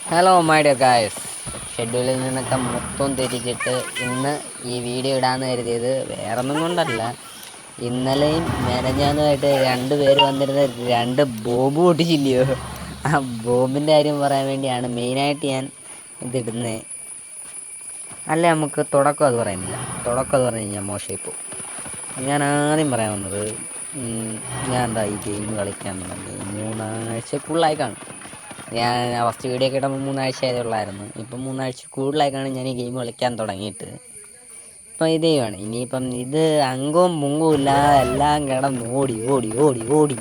Hello my dear guys, ഷെഡ്യൂളിൽ നിന്നൊക്കെ മൊത്തം തിരിച്ചിട്ട് ഇന്ന് ഈ വീഡിയോ ഇടാമെന്ന് കരുതിയത് വേറൊന്നും കൊണ്ടല്ല. ഇന്നലെയും മെനഞ്ഞാന്നുമായിട്ട് 2 പേര് വന്നിരുന്ന 2 ബോംബ് പൊട്ടിച്ചില്ലയോ, ആ ബോംബിൻ്റെ കാര്യം പറയാൻ വേണ്ടിയാണ് മെയിനായിട്ട് ഞാൻ ഇതിടുന്നത്. അല്ലേ നമുക്ക് തുടക്കം അത് പറയുന്നില്ല. തുടക്കം അത് പറഞ്ഞു കഴിഞ്ഞാൽ മോശമായിപ്പോൾ. ഞാൻ ആദ്യം പറയാൻ വന്നത്, ഞാൻ എന്താ ഈ ഗെയിം കളിക്കാൻ തുടങ്ങി 3 ആഴ്ച ഫുള്ളായി കാണും. ഞാൻ ഫസ്റ്റ് വീഡിയോ ഒക്കെ ഇടുമ്പോൾ 3 ആഴ്ച ആയതുള്ളായിരുന്നു. ഇപ്പം 3 ആഴ്ച കൂടുതലായിക്കാണ് ഞാൻ ഈ ഗെയിം കളിക്കാൻ തുടങ്ങിയിട്ട്. ഇപ്പം ഇതേയാണ്. ഇനിയിപ്പം ഇത് അംഗവും മുങ്ങവും ഇല്ലാതെ എല്ലാം കിടന്ന് ഓടി ഓടി ഓടി ഓടി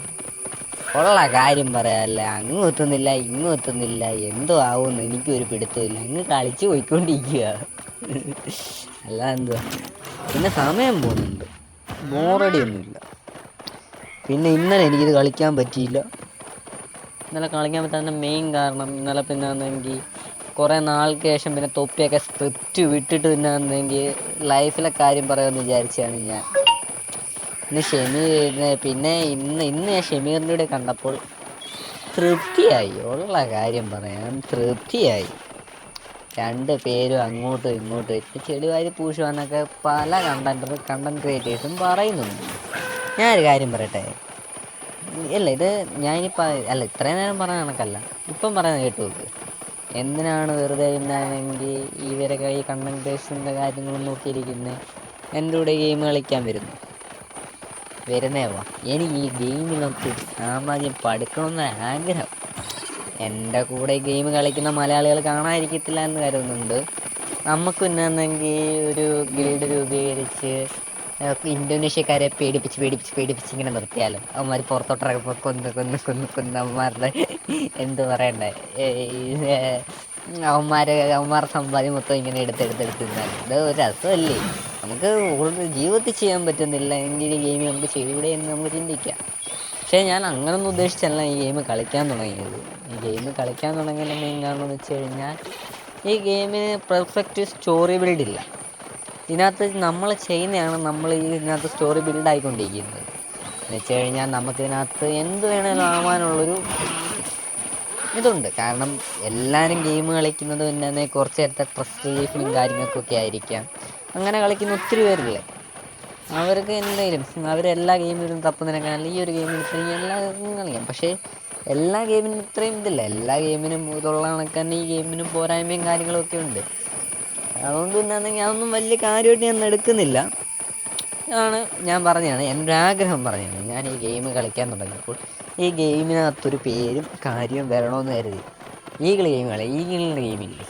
ഉള്ള കാര്യം പറയാമല്ല. അങ്ങും എത്തുന്നില്ല ഇങ്ങും എത്തുന്നില്ല, എന്തോ ആവുമെന്ന് എനിക്കൊരു പിടുത്തമില്ല. അങ്ങ് കളിച്ച് പോയിക്കൊണ്ടിരിക്കുക, അല്ല എന്തുവാ. പിന്നെ സമയം പോകുന്നുണ്ട്, ബോറടിയൊന്നുമില്ല. പിന്നെ ഇന്നലെ എനിക്കിത് കളിക്കാൻ പറ്റിയില്ല. ഇന്നലെ കളിക്കാൻ പറ്റാത്ത മെയിൻ കാരണം, ഇന്നലെ പിന്നെ ആണെങ്കിൽ കുറേ നാൾക്ക് ശേഷം പിന്നെ തൊപ്പിയൊക്കെ സ്ക്രിപ്റ്റ് വിട്ടിട്ട് പിന്നെ ആണെങ്കിൽ ലൈഫിലെ കാര്യം പറയുമെന്ന് വിചാരിച്ചാണ് ഞാൻ ഇന്ന് പിന്നെ ഇന്ന് ഞാൻ ഷമീറിൻ്റെ കൂടെ കണ്ടപ്പോൾ തൃപ്തിയായി. ഉള്ള കാര്യം പറയാൻ തൃപ്തിയായി. 2 പേരും അങ്ങോട്ടും ഇങ്ങോട്ടും ചെളിവാരി പൂശുവാന്നൊക്കെ പല കണ്ടൻറ് ക്രിയേറ്റേഴ്സും പറയുന്നുണ്ട്. ഞാനൊരു കാര്യം പറയട്ടെ, അല്ല ഇത് ഞാനിപ്പോൾ ഇത്രയും നേരം പറഞ്ഞ കണക്കല്ല, ഇപ്പം പറയുന്നത് കേട്ടു നോക്ക്. എന്തിനാണ് വെറുതെ പിന്നാണെങ്കിൽ ഇവരൊക്കെ ഈ കണ്ടന്റ് ക്രിയേഷൻ്റെ കാര്യങ്ങളും നോക്കിയിരിക്കുന്നത്? എൻ്റെ കൂടെ ഗെയിം കളിക്കാൻ വരുന്നേ വാ. എനിക്ക് ഈ ഗെയിമിനൊക്കെ സാമാന്യം പഠിക്കണമെന്ന് ആഗ്രഹം. എൻ്റെ കൂടെ ഗെയിം കളിക്കുന്ന മലയാളികൾ കാണാതിരിക്കത്തില്ല എന്ന് കരുതുന്നുണ്ട്. നമുക്ക് പിന്നെന്നെങ്കിൽ ഒരു ഗിൽഡ് രൂപീകരിച്ച് ഇന്തോനേഷ്യക്കാരെ പേടിപ്പിച്ച് ഇങ്ങനെ നിർത്തിയാലും അവന്മാർ പുറത്തോട്ടിറങ്ങുമ്പോൾ കൊന്ന് അവന്മാരുടെ എന്ത് പറയണ്ടേ, അവന്മാരുടെ സമ്പാദ്യം മൊത്തം ഇങ്ങനെ എടുത്തിരുന്നാൽ ഇത് ഒരു രസമല്ലേ? നമുക്ക് ജീവിതത്തിൽ ചെയ്യാൻ പറ്റുന്നില്ല എങ്കിൽ ഈ ഗെയിം നമുക്ക് ചെയ്യൂടെ എന്ന് നമുക്ക് ചിന്തിക്കാം. പക്ഷേ ഞാൻ അങ്ങനൊന്നും ഉദ്ദേശിച്ചല്ല ഈ ഗെയിം കളിക്കാൻ തുടങ്ങിയത്. ഈ ഗെയിം കളിക്കാൻ തുടങ്ങിയതിൻ്റെ മെയിൻ കാരണം എന്ന് വെച്ച് കഴിഞ്ഞാൽ, ഈ ഗെയിമിന് പെർഫെക്റ്റ് സ്റ്റോറി ബിൽഡില്ല. ഇതിനകത്ത് നമ്മൾ ചെയ്യുന്നതാണ് നമ്മൾ ഇതിനകത്ത് സ്റ്റോറി ബിൽഡായിക്കൊണ്ടിരിക്കുന്നത്. എന്ന് വെച്ച് കഴിഞ്ഞാൽ നമുക്കിതിനകത്ത് എന്ത് വേണേലും ആവാനുള്ളൊരു ഇതുണ്ട്. കാരണം എല്ലാവരും ഗെയിം കളിക്കുന്നത് പിന്നെ കുറച്ച് നേരത്തെ സ്ട്രെസ് റിലീഫിനും കാര്യങ്ങൾക്കൊക്കെ ആയിരിക്കാം. അങ്ങനെ കളിക്കുന്ന ഒത്തിരി പേരില്ലേ, അവർക്ക് എന്തെങ്കിലും അവരെല്ലാ ഗെയിമിലും തപ്പുന്നതിനേക്കാൾ ഈ ഒരു ഗെയിമിൽ ഇത്രയും എല്ലാ കളിക്കാം. പക്ഷേ എല്ലാ ഗെയിമിനും ഇത്രയും ഇതില്ല. എല്ലാ ഗെയിമിനും ഇതുള്ള കണക്ക് തന്നെ ഈ ഗെയിമിനും പോരായ്മയും കാര്യങ്ങളൊക്കെ ഉണ്ട്. അതുകൊണ്ട് തന്നെ അതൊന്നും വലിയ കാര്യമായിട്ട് ഞാൻ എടുക്കുന്നില്ല. ആണ് ഞാൻ പറഞ്ഞതാണ്, എൻ്റെ ആഗ്രഹം പറഞ്ഞതാണ്. ഞാൻ ഈ ഗെയിം കളിക്കാൻ തുടങ്ങിയപ്പോൾ ഈ ഗെയിമിനകത്തൊരു പേരും കാര്യവും വരണമെന്ന് കരുതി. ഈഗിളിൻ്റെ ഗെയിമില്ലേ,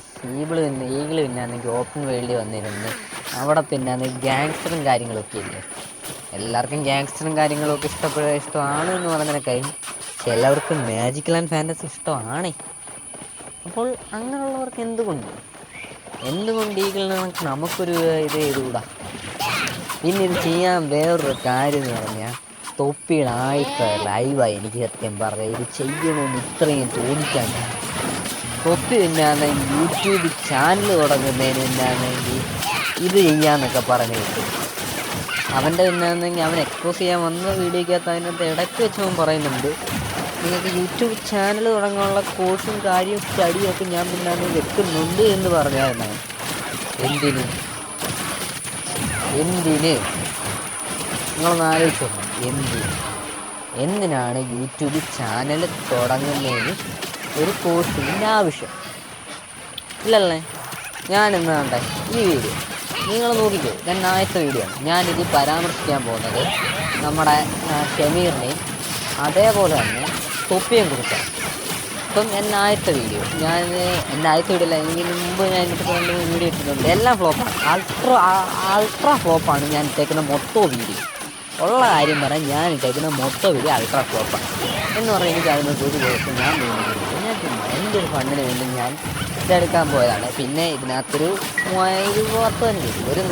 ഈഗിൾ പിന്നാണെങ്കിൽ ഓപ്പൺ വേൾഡിൽ വന്നിരുന്ന് അവിടെ പിന്നെ ഗ്യാങ്സ്റ്ററും കാര്യങ്ങളൊക്കെ ഇല്ലേ. എല്ലാവർക്കും ഗ്യാങ്സ്റ്ററും കാര്യങ്ങളൊക്കെ ഇഷ്ടമാണ് എന്ന് പറയുന്നതിനേക്കാളും ചിലവർക്ക് മാജിക്കൽ ആൻഡ് ഫാൻറ്റസി ഇഷ്ടമാണ്. അപ്പോൾ അങ്ങനെയുള്ളവർക്ക് എന്തുകൊണ്ട് ഈഗിളിന് നമുക്കൊരു ഇത് ചെയ്തുകൂടാ? പിന്നെ ഇത് ചെയ്യാൻ വേറൊരു കാര്യം എന്ന് പറഞ്ഞാൽ, തൊപ്പിയുടെ ആയിട്ട് ലൈവായി എനിക്ക് സത്യം പറയാം ഇത് ചെയ്യണമെന്ന് ഇത്രയും തോന്നിക്കാൻ. തൊപ്പി പിന്നാണെങ്കിൽ യൂട്യൂബ് ചാനൽ തുടങ്ങുന്നതിന് പിന്നാണെങ്കിൽ ഇത് ചെയ്യാമെന്നൊക്കെ പറഞ്ഞു കിട്ടും. അവൻ്റെ പിന്നാണെങ്കിൽ അവൻ എക്സ്പോസ് ചെയ്യാൻ വന്ന വീഡിയോക്കകത്ത് അതിനകത്ത് ഇടയ്ക്ക് വെച്ചവൻ പറയുന്നുണ്ട്, നിങ്ങൾക്ക് യൂട്യൂബ് ചാനൽ തുടങ്ങാനുള്ള കോഴ്സും കാര്യവും സ്റ്റഡിയൊക്കെ ഞാൻ പിന്നാണെങ്കിൽ വെക്കുന്നുണ്ട് എന്ന് പറഞ്ഞായിരുന്നു. എന്തിന് നിങ്ങളൊന്ന് ആലോചിച്ചോ? എന്തിനാണ് യൂട്യൂബ് ചാനൽ തുടങ്ങുന്നതിന് ഒരു കോഴ്സിൻ്റെ ആവശ്യം? ഇല്ലല്ലേ. ഞാനിന്ന് കണ്ടേ ഈ വീഡിയോ നിങ്ങൾ നോക്കിക്കോ, ഞാൻ ആദ്യത്തെ വീഡിയോ ആണ്. ഞാനിത് പരാമർശിക്കാൻ പോകുന്നത് നമ്മുടെ ഷമീറിനെയും അതേപോലെ തന്നെ തൊപ്പിയെയും കുറിച്ചാണ്. ഇപ്പം എൻ്റെ ആദ്യത്തെ വീഡിയോ എൻ്റെ ആദ്യത്തെ വീഡിയോ അല്ല, എനിക്ക് മുമ്പ് ഞാൻ എന്നിട്ട് 2 വീഡിയോ ഇട്ടിട്ടുണ്ട്. എല്ലാം ഫ്ലോപ്പാണ്, അൾട്രാ ഫ്ലോപ്പാണ് ഞാൻ ഇട്ടേക്കുന്ന മൊത്തം വീഡിയോ. ഉള്ള കാര്യം പറയാൻ, ഞാൻ ഇട്ടേക്കുന്ന മൊത്തം വീഡിയോ അൾട്രാ ഫ്ലോപ്പാണ് എന്ന് പറഞ്ഞാൽ എനിക്ക് അതിനകത്ത് ഒരു ദിവസം ഞാൻ എൻ്റെ ഒരു ഫണ്ടിന് വേണ്ടി ഞാൻ ഇതെടുക്കാൻ പോയതാണ്. പിന്നെ ഇതിനകത്തൊരു 30-40 ഒരു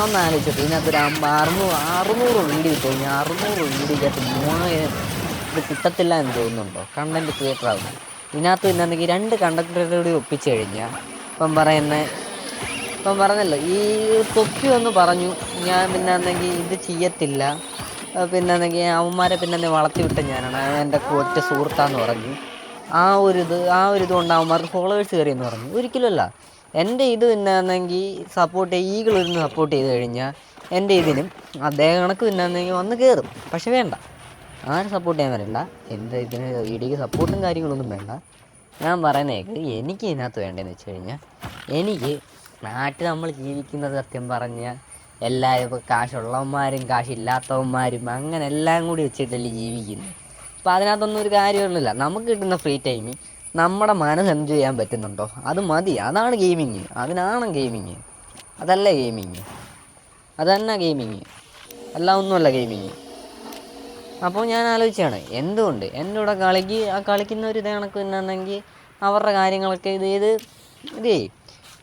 ഒന്ന് ആലോചിച്ചിട്ട് ഇതിനകത്തൊരു 600 വീഡിയോ ഇട്ട് കഴിഞ്ഞാൽ 600 വീഡിയോക്കകത്ത് 3000 ഇത് കിട്ടത്തില്ല എന്ന് തോന്നുന്നുണ്ടോ? കണ്ടൻറ് ക്രിയേറ്റർ ആകുന്നു. ഇതിനകത്ത് പിന്നെന്തെങ്കിൽ 2 കണ്ടക്ടറുകൂടി ഒപ്പിച്ച് കഴിഞ്ഞാൽ ഇപ്പം പറഞ്ഞല്ലോ, ഈ തൊപ്പി ഒന്ന് പറഞ്ഞു ഞാൻ പിന്നെന്തെങ്കിൽ ഇത് ചെയ്യത്തില്ല, പിന്നെന്തെങ്കിൽ അവന്മാരെ പിന്നെ വളർത്തി വിട്ട ഞാനാണ്, എൻ്റെ ഒറ്റ സുഹൃത്താന്ന് പറഞ്ഞു. ആ ഒരു ഇത് കൊണ്ട് അവന്മാർക്ക് ഫോളോവേഴ്സ് കയറിയെന്ന് പറഞ്ഞു. ഒരിക്കലുമല്ല. എൻ്റെ ഇത് പിന്നാണെങ്കിൽ ഈഗിൾ ഇരുന്ന് സപ്പോർട്ട് ചെയ്ത് കഴിഞ്ഞാൽ എൻ്റെ ഇതിനും അദ്ദേഹം കണക്ക് പിന്നാണെങ്കിൽ വന്ന് കയറും. പക്ഷെ വേണ്ട, ആരും സപ്പോർട്ട് ചെയ്യാൻ വരണ്ട. എൻ്റെ ഇതിന് വീഡിയോക്ക് സപ്പോർട്ടും കാര്യങ്ങളൊന്നും വേണ്ട. ഞാൻ പറയുന്നേക്ക് എനിക്ക് ഇതിനകത്ത് വേണ്ടതെന്ന് വെച്ച് കഴിഞ്ഞാൽ, എനിക്ക് നാട്ടിൽ നമ്മൾ ജീവിക്കുന്നത് സത്യം പറഞ്ഞാൽ എല്ലാവരും ഇപ്പോൾ കാശുള്ളവന്മാരും കാശില്ലാത്തവന്മാരും അങ്ങനെ എല്ലാം കൂടി വെച്ചിട്ടല്ലേ ജീവിക്കുന്നത്. അപ്പോൾ അതിനകത്തൊന്നും ഒരു കാര്യമൊന്നുമില്ല. നമുക്ക് കിട്ടുന്ന ഫ്രീ ടൈമിൽ നമ്മുടെ മനസ്സ് എൻജോയ് ചെയ്യാൻ പറ്റുന്നുണ്ടോ അത് മതി. അതാണ് ഗെയിമിങ്. അതിനാണ് ഗെയിമിങ്. അതല്ല ഗെയിമിങ്. അത് തന്നെ ഗെയിമിങ്. എല്ലാം ഒന്നുമല്ല ഗെയിമിങ്. അപ്പോൾ ഞാൻ ആലോചിച്ചാണ് എന്തുകൊണ്ട് എൻ്റെ കൂടെ കളിക്കുന്ന ഒരു ഇതേ കണക്ക് പിന്നാണെങ്കിൽ അവരുടെ കാര്യങ്ങളൊക്കെ ഇതേ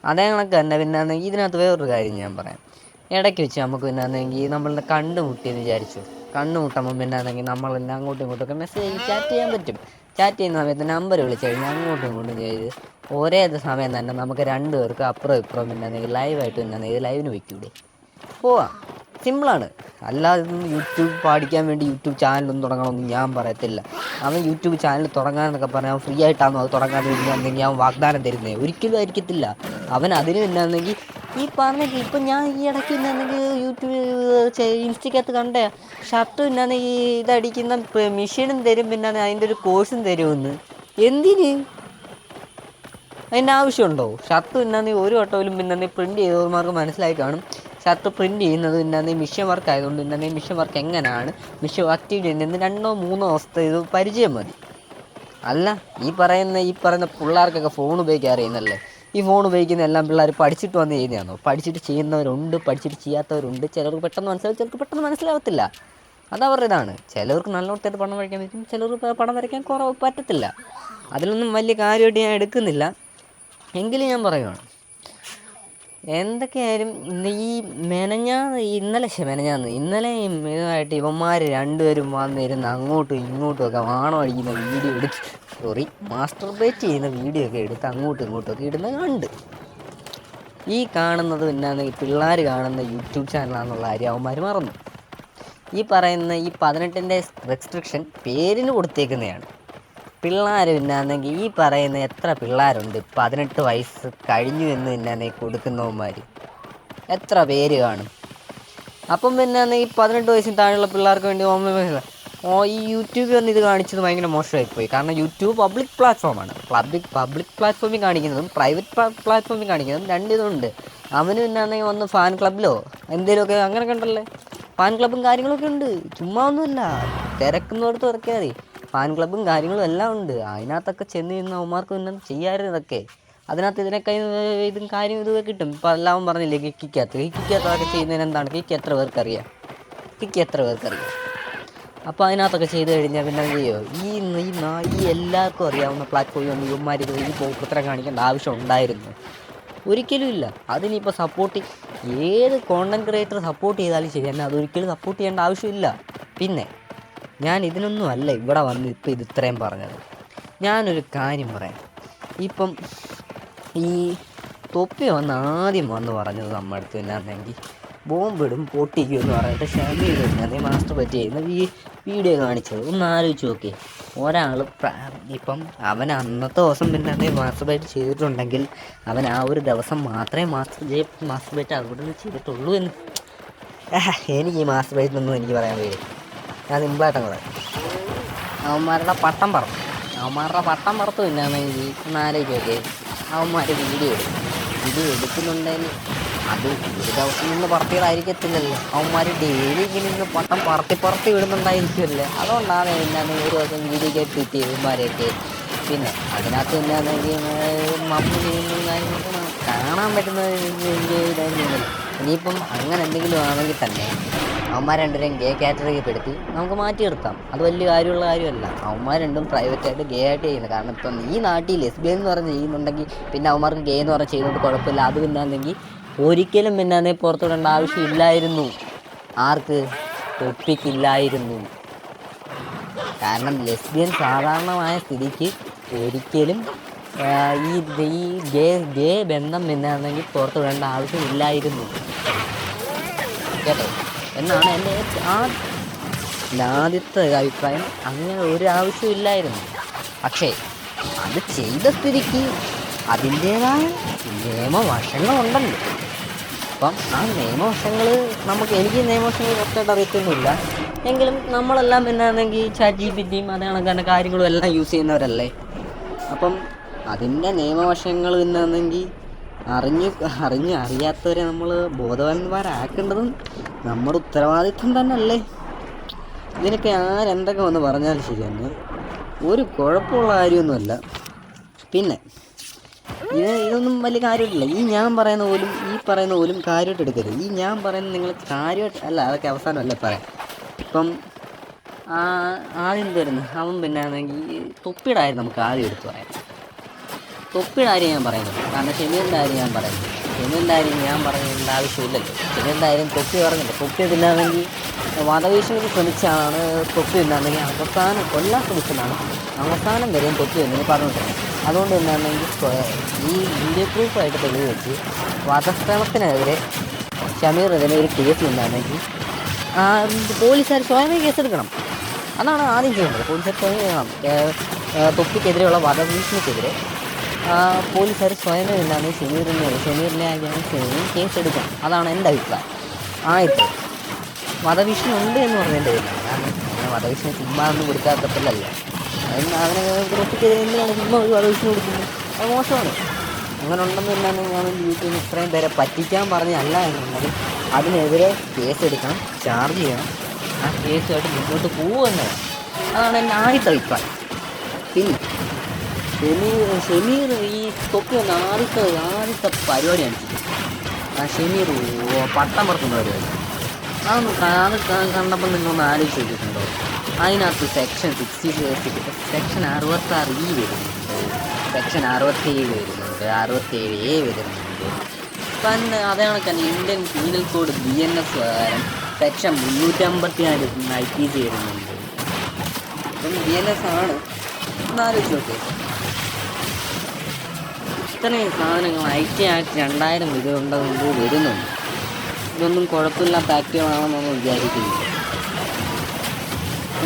അതേ കണക്ക് തന്നെ പിന്നാണെങ്കിൽ ഇതിനകത്ത് വേറൊരു കാര്യം ഞാൻ പറയാം. ഇടയ്ക്ക് വെച്ച് നമുക്ക് പിന്നാണെങ്കിൽ നമ്മളുടെ കണ്ടുമുട്ടിയെന്ന് വിചാരിച്ചു. കണ്ടുമുട്ടുമ്പം പിന്നാണെങ്കിൽ നമ്മളെല്ലാം അങ്ങോട്ടും ഇങ്ങോട്ടൊക്കെ മെസ്സേജ് ചാറ്റ് ചെയ്യാൻ പറ്റും. ചാറ്റ് ചെയ്യുന്ന സമയത്ത് നമ്പർ വിളിച്ച് കഴിഞ്ഞാൽ അങ്ങോട്ടും ഇങ്ങോട്ടും ചെയ്ത് ഒരേ സമയം തന്നെ നമുക്ക് 2 പേർക്ക് അപ്പുറം ഇപ്പുറം പിന്നാണെങ്കിൽ ലൈവായിട്ട് പിന്നാണെങ്കിൽ ലൈവിന് വയ്ക്കൂടെ, പോവാം. സിമ്പിളാണ്. അല്ലാതെ യൂട്യൂബ് പഠിക്കാൻ വേണ്ടി യൂട്യൂബ് ചാനലൊന്നും തുടങ്ങണമെന്ന് ഞാൻ പറയത്തില്ല. അവൻ യൂട്യൂബ് ചാനൽ തുടങ്ങാമെന്നൊക്കെ പറഞ്ഞാൽ അവൻ ഫ്രീ ആയിട്ടാണോ അത് തുടങ്ങാതെ വരുന്നതെങ്കിൽ അവൻ വാഗ്ദാനം തരുന്നത്? ഒരിക്കലും ആയിരിക്കത്തില്ല. അവൻ അതിന് പിന്നാണെങ്കിൽ ഈ പറഞ്ഞെങ്കിൽ ഇപ്പം ഞാൻ ഈ ഇടയ്ക്ക് പിന്നാണെങ്കിൽ യൂട്യൂബ് ഇൻസ്റ്റയ്ക്കകത്ത് കണ്ട ഷർട്ട് പിന്നാണെങ്കിൽ ഇതടിക്കുന്ന മെഷീനും തരും, പിന്നെ അതിൻ്റെ ഒരു കോഴ്സും തരുമെന്ന്. എന്തിന്? അതിൻ്റെ ആവശ്യമുണ്ടോ? ഷർട്ട് പിന്നാണെങ്കിൽ ഒരു വട്ടമിലും പിന്നെ പ്രിൻറ്റ് ചെയ്തവന്മാർക്ക് മനസ്സിലായി കാണും. ഷർട്ട് പ്രിൻറ്റ് ചെയ്യുന്നത് പിന്നെ മിഷ്യൻ വർക്ക് ആയതുകൊണ്ട് പിന്നെ മിഷ്യൻ വർക്ക് എങ്ങനെയാണ് മിഷ്യൻ ആക്റ്റീവ് ചെയ്യുന്നത് 2-3 ദിവസത്തെ ഇത് പരിചയം മതി. അല്ല ഈ പറയുന്ന പിള്ളേർക്കൊക്കെ ഫോൺ ഉപയോഗിക്കാൻ അറിയുന്നല്ലേ. ഈ ഫോൺ ഉപയോഗിക്കുന്ന എല്ലാം പിള്ളേർ പഠിച്ചിട്ട് വന്ന് ചെയ്യുന്നതാണോ? പഠിച്ചിട്ട് ചെയ്യുന്നവരുണ്ട്, പഠിച്ചിട്ട് ചെയ്യാത്തവരുണ്ട്. ചിലർക്ക് പെട്ടെന്ന് മനസ്സിലാവും, ചിലർക്ക് പെട്ടെന്ന് മനസ്സിലാവത്തില്ല. അതവരുടെ ഇതാണ്. ചിലവർക്ക് നല്ലോണത്തായിട്ട് പണം വരയ്ക്കാൻ പറ്റും, ചിലർക്ക് പണം വരയ്ക്കാൻ പറ്റത്തില്ല. അതിലൊന്നും വലിയ കാര്യമായിട്ട് ഞാൻ എടുക്കുന്നില്ല. എങ്കിലും ഞാൻ പറയുവാണ്, എന്തൊക്കെയായാലും ഇന്നലെ ഇതായിട്ട് ഇവന്മാർ 2 പേരും വന്നിരുന്ന് അങ്ങോട്ടും ഇങ്ങോട്ടും ഒക്കെ വാണം അടിക്കുന്ന വീഡിയോ മാസ്റ്റർബേറ്റ് ചെയ്യുന്ന വീഡിയോ ഒക്കെ എടുത്ത് അങ്ങോട്ടും ഇങ്ങോട്ടും ഒക്കെ ഇടുന്നത് കണ്ട്. ഈ കാണുന്നത് പിന്നെ പിള്ളേർ കാണുന്ന യൂട്യൂബ് ചാനലാണെന്നുള്ള കാര്യം അവന്മാർ മറന്നു. ഈ പറയുന്ന ഈ 18ൻ്റെ റെസ്ട്രിക്ഷൻ പേരിന് കൊടുത്തേക്കുന്നതാണ്. പിള്ളേർ പിന്നാണെങ്കിൽ ഈ പറയുന്ന എത്ര പിള്ളേരുണ്ട് 18 വയസ്സ് കഴിഞ്ഞു എന്ന് പിന്നെ കൊടുക്കുന്നവന്മാർ എത്ര പേര് കാണും? അപ്പം പിന്നെ ഈ 18 വയസ്സിന് താഴെയുള്ള പിള്ളേർക്ക് വേണ്ടി ഈ യൂട്യൂബിൽ വന്ന് ഇത് കാണിച്ചത് ഭയങ്കര മോശമായിപ്പോയി. കാരണം യൂട്യൂബ് പബ്ലിക് പ്ലാറ്റ്ഫോമാണ്. പബ്ലിക് പ്ലാറ്റ്ഫോമിൽ കാണിക്കുന്നതും പ്രൈവറ്റ് പ്ലാറ്റ്ഫോമിൽ കാണിക്കുന്നതും 2 ഇതുണ്ട്. അവന് പിന്നാണെങ്കിൽ വന്ന് ഫാൻ ക്ലബിലോ എന്തെങ്കിലുമൊക്കെ അങ്ങനെയൊക്കെ ഉണ്ടല്ലേ. ഫാൻ ക്ലബും കാര്യങ്ങളൊക്കെ ഉണ്ട്. ചുമ്മാ ഒന്നുമില്ല, തിരക്കുന്നോടത്ത് ഇറക്കിയാൽ മതി. ഫാൻ ക്ലബും കാര്യങ്ങളും എല്ലാം ഉണ്ട്. അതിനകത്തൊക്കെ ചെന്ന് നിന്ന് അവന്മാർക്ക് പിന്നെ ചെയ്യാമായിരുന്നു ഇതൊക്കെ. അതിനകത്ത് ഇതിനൊക്കെ ഇതും കാര്യം ഇതൊക്കെ കിട്ടും. ഇപ്പം എല്ലാവരും പറഞ്ഞില്ലേ കിക്കിക്കകത്തൊക്കെ ചെയ്യുന്നതിന് എന്താണ് കിക്ക് എത്ര പേർക്കറിയാം? അപ്പോൾ അതിനകത്തൊക്കെ ചെയ്ത് കഴിഞ്ഞാൽ പിന്നെ ചെയ്യോ? ഈ എല്ലാവർക്കും അറിയാവുന്ന പ്ലാറ്റ്ഫോമിൽ വന്ന് ഇവന്മാർ ഈ പോക്കുത്തരം കാണിക്കേണ്ട ആവശ്യം ഉണ്ടായിരുന്നു? ഒരിക്കലും ഇല്ല. അതിനിപ്പോൾ ഏത് കോണ്ടൻറ് ക്രിയേറ്റർ സപ്പോർട്ട് ചെയ്താലും ശരി തന്നെ അതൊരിക്കലും സപ്പോർട്ട് ചെയ്യേണ്ട ആവശ്യമില്ല. പിന്നെ ഞാൻ ഇതിനൊന്നും അല്ല ഇവിടെ വന്ന് ഇത് ഇത്രയും പറഞ്ഞത്. ഞാനൊരു കാര്യം പറയാം. ഇപ്പം ഈ തൊപ്പി ആദ്യം വന്ന് പറഞ്ഞത് നമ്മുടെ അടുത്ത് എന്നാണെങ്കിൽ ബോംബിടും പൊട്ടിക്കും എന്ന് പറഞ്ഞിട്ട് ഷമീൽ മാസ്റ്റർബേറ്റ് ചെയ്യുന്ന വീഡിയോ കാണിച്ചത് ഒന്ന് ആലോചിച്ച് നോക്കി. ഒരാൾ ഇപ്പം അവൻ അന്നത്തെ ദിവസം പിന്നെ മാസ്റ്റർബേറ്റ് ചെയ്തിട്ടുണ്ടെങ്കിൽ അവൻ ആ ഒരു ദിവസം മാത്രമേ മാസ്റ്റർബേറ്റ് അവിടെ നിന്ന് ചെയ്തിട്ടുള്ളൂ എന്ന്. എനിക്ക് ഈ മാസ്റ്റർബേറ്റിനൊന്നും എനിക്ക് പറയാൻ വരും. ഞാൻ സിമ്പിളായിട്ടങ്ങ് പറയാം. അവന്മാരുടെ പട്ടം പറത്തു പിന്നാണെങ്കിൽ ഒന്ന് ആലോചിച്ചൊക്കെ. അവന്മാർ വീഡിയോ എടുക്കുന്നുണ്ടെങ്കിൽ അത് ഒരു ദിവസം നിന്ന് പറത്തിയതായിരിക്കത്തില്ലല്ലോ. അവന്മാർ ഡെയിലി ഇങ്ങനെ നിന്ന് പട്ടം പറത്തി വിടുന്നുണ്ടായിരിക്കുമല്ലേ. അതുകൊണ്ടാണ് എന്നാന്ന് ഒരു ദിവസം വീഡിയോ ട്വീറ്റ് ചെയ്തവന്മാരെയൊക്കെ. പിന്നെ അതിനകത്ത് എന്നാണെങ്കിൽ മമ്മി ചെയ്യുന്ന കാര്യങ്ങളൊക്കെ കാണാൻ പറ്റുന്ന ഇതായിരുന്നില്ല. ഇനിയിപ്പം അങ്ങനെ എന്തെങ്കിലും ആണെങ്കിൽ തന്നെ അവന്മാർ 2 ഗേ കാറ്റഗറിയിൽ പെടുത്തി നമുക്ക് മാറ്റി നിർത്താം. അത് വലിയ കാര്യമുള്ള കാര്യമല്ല. അവന്മാർ 2 പ്രൈവറ്റായിട്ട് ഗേ ആയിട്ട് ചെയ്യുന്നത്. കാരണം ഇപ്പം ഈ നാട്ടിൽ ലെസ്ബിയൻ എന്ന് പറഞ്ഞ് ചെയ്യുന്നുണ്ടെങ്കിൽ പിന്നെ അവന്മാർക്ക് ഗേ എന്ന് പറഞ്ഞ് ചെയ്യുന്നത് കുഴപ്പമില്ല. അത് പിന്നാണെങ്കിൽ ഒരിക്കലും പിന്നെ പുറത്തുവിടേണ്ട ആവശ്യമില്ലായിരുന്നു. ആർക്ക്? തൊപ്പിക്കില്ലായിരുന്നു. കാരണം ലെസ്ബിയൻ സാധാരണമായ സ്ഥിതിക്ക് ഒരിക്കലും ഈ ഗേ ബന്ധം പിന്നാണെങ്കിൽ പുറത്തുവിടേണ്ട ആവശ്യമില്ലായിരുന്നു കേട്ടോ എന്നാണ് എൻ്റെ ആദ്യത്തെ അഭിപ്രായം. അങ്ങനെ ഒരു ആവശ്യമില്ലായിരുന്നു. പക്ഷേ അത് ചെയ്ത സ്ഥിതിക്ക് അതിൻ്റേതായ നിയമവശങ്ങളുണ്ടല്ലോ. അപ്പം ആ നിയമവശങ്ങൾ എനിക്ക് നിയമവശങ്ങൾ കറക്റ്റായിട്ട് അറിയത്തൊന്നുമില്ല. എങ്കിലും നമ്മളെല്ലാം എന്നാണെങ്കിൽ ChatGPTയും അതേ കണക്കാன കാര്യങ്ങളും എല്ലാം യൂസ് ചെയ്യുന്നവരല്ലേ. അപ്പം അതിൻ്റെ നിയമവശങ്ങൾ എന്നാണെങ്കിൽ അറിയാത്തവരെ നമ്മൾ ബോധവാന്മാരാക്കേണ്ടതും നമ്മുടെ ഉത്തരവാദിത്വം തന്നെ അല്ലേ. ഇതിനൊക്കെ ആരെന്തൊക്കെ വന്ന് പറഞ്ഞാലും ശരിയാണ്, ഒരു കുഴപ്പമുള്ള കാര്യമൊന്നുമല്ല. പിന്നെ ഇതൊന്നും വലിയ കാര്യമായിട്ടില്ല. ഈ പറയുന്ന പോലും കാര്യമായിട്ട് എടുക്കരുത്. ഞാൻ പറയുന്നത് നിങ്ങൾ കാര്യമായിട്ട് അല്ല, അതൊക്കെ അവസാനമല്ല പറയാം. ഇപ്പം ആദ്യം വരുന്നു അവൻ പിന്നെ ആണെങ്കിൽ തൊപ്പിയുടെ കാര്യം നമുക്ക് ആദ്യം എടുത്തു പറയാം. തൊപ്പിയുടെ കാര്യം ഞാൻ പറയുന്നത്, കാരണം ഷെമീറിൻ്റെ കാര്യം ഞാൻ പറയുന്നത്. ഷെമീറിൻ്റെ കാര്യം ഞാൻ പറയേണ്ട ആവശ്യമില്ലല്ലോ. ഷെമീറിൻ്റെ കാര്യം തൊപ്പി പറഞ്ഞില്ല. തൊപ്പി തിന്നാണെങ്കിൽ വധഭീഷണിക്ക് ശ്രമിച്ചാണ് തൊപ്പി തിന്നാണെങ്കിൽ അവസാനം കൊല്ലാൻ ശ്രമിച്ചതാണ് അവസാനം വരെയും തൊപ്പി എന്നതിന് പറഞ്ഞിട്ടുണ്ട്. അതുകൊണ്ട് തന്നെയാണെങ്കിൽ ഈ വീഡിയോ പ്രൂഫായിട്ട് തെളിവ് വെച്ച് വധശ്രമത്തിനെതിരെ ഷമീറിനെതിരെ ഒരു കേസ് ഉണ്ടാണെങ്കിൽ പോലീസുകാർ സ്വയമേ കേസെടുക്കണം. അതാണ് ആദ്യം ചെയ്യേണ്ടത്. പോലീസുകാർ സ്വയമേ ചെയ്യണം. തൊപ്പിക്കെതിരെയുള്ള വധഭീഷണിക്കെതിരെ പോലീസുകാർ സ്വയമേ ഉണ്ടാകുന്ന ഷമീറിനെ കേസെടുക്കണം. അതാണ് എൻ്റെ അഭിപ്രായം. ആയിട്ട് വധഭീഷണി ഉണ്ട് എന്ന് പറഞ്ഞതിൻ്റെ പേരിലാണ്. കാരണം അങ്ങനെ വധഭീഷണി ചുമ്മാ ഒന്നും കൊടുക്കാത്തപ്പല്ലല്ലോ. അവനെ തൊപ്പിക്കെതിരെ എന്തിനാണ് ചുമ്മാ ഒരു വധഭീഷണി കൊടുക്കുന്നത്? അത് മോശമാണ്. അങ്ങനെ ഉണ്ടെന്ന് തന്നെയാണ് ഞാൻ യൂട്യൂബിൽ ഇത്രയും പേരെ പറ്റിക്കാൻ പറഞ്ഞല്ല എന്നുള്ളത്. അതിനെതിരെ കേസെടുക്കണം, ചാർജ് ചെയ്യണം, ആ കേസുമായിട്ട് മുന്നോട്ട് പോകുമെന്ന്. അതാണ് എൻ്റെ ആദ്യത്തെ അഭിപ്രായം. പിന്നെ ഷമീർ ഈ തൊപ്പി വന്ന ആദ്യത്തെ പരിപാടിയാണ് ഷമീർ പട്ടം പറത്തുന്ന പരിപാടി. അത് കണ്ടപ്പോൾ നിങ്ങളൊന്ന് ആലോചിച്ച് നോക്കിയിട്ടുണ്ടോ? അതിനകത്ത് സെക്ഷൻ 66E വരുന്നുണ്ട്, സെക്ഷൻ 67 വരുന്നുണ്ട്, 67A വരുന്നുണ്ട്. പിന്നെ അതേ കണക്കാണ് ഇന്ത്യൻ പീനൽ കോഡ് BNS പ്രകാരം സെക്ഷൻ 354 IPC വരുന്നുണ്ട്. അപ്പം BNS ആണ്. ഒന്നാലോചിച്ച് നോക്കേ, ഇത്രയും സാധനങ്ങൾ IT ആക്ട് 2000 ഇതുകൊണ്ടുകൊണ്ട് വരുന്നുണ്ട്. ഇതൊന്നും കുഴപ്പമില്ലാത്ത ആക്റ്റുകളാണെന്നൊന്നും വിചാരിക്കുന്നില്ല. ഈ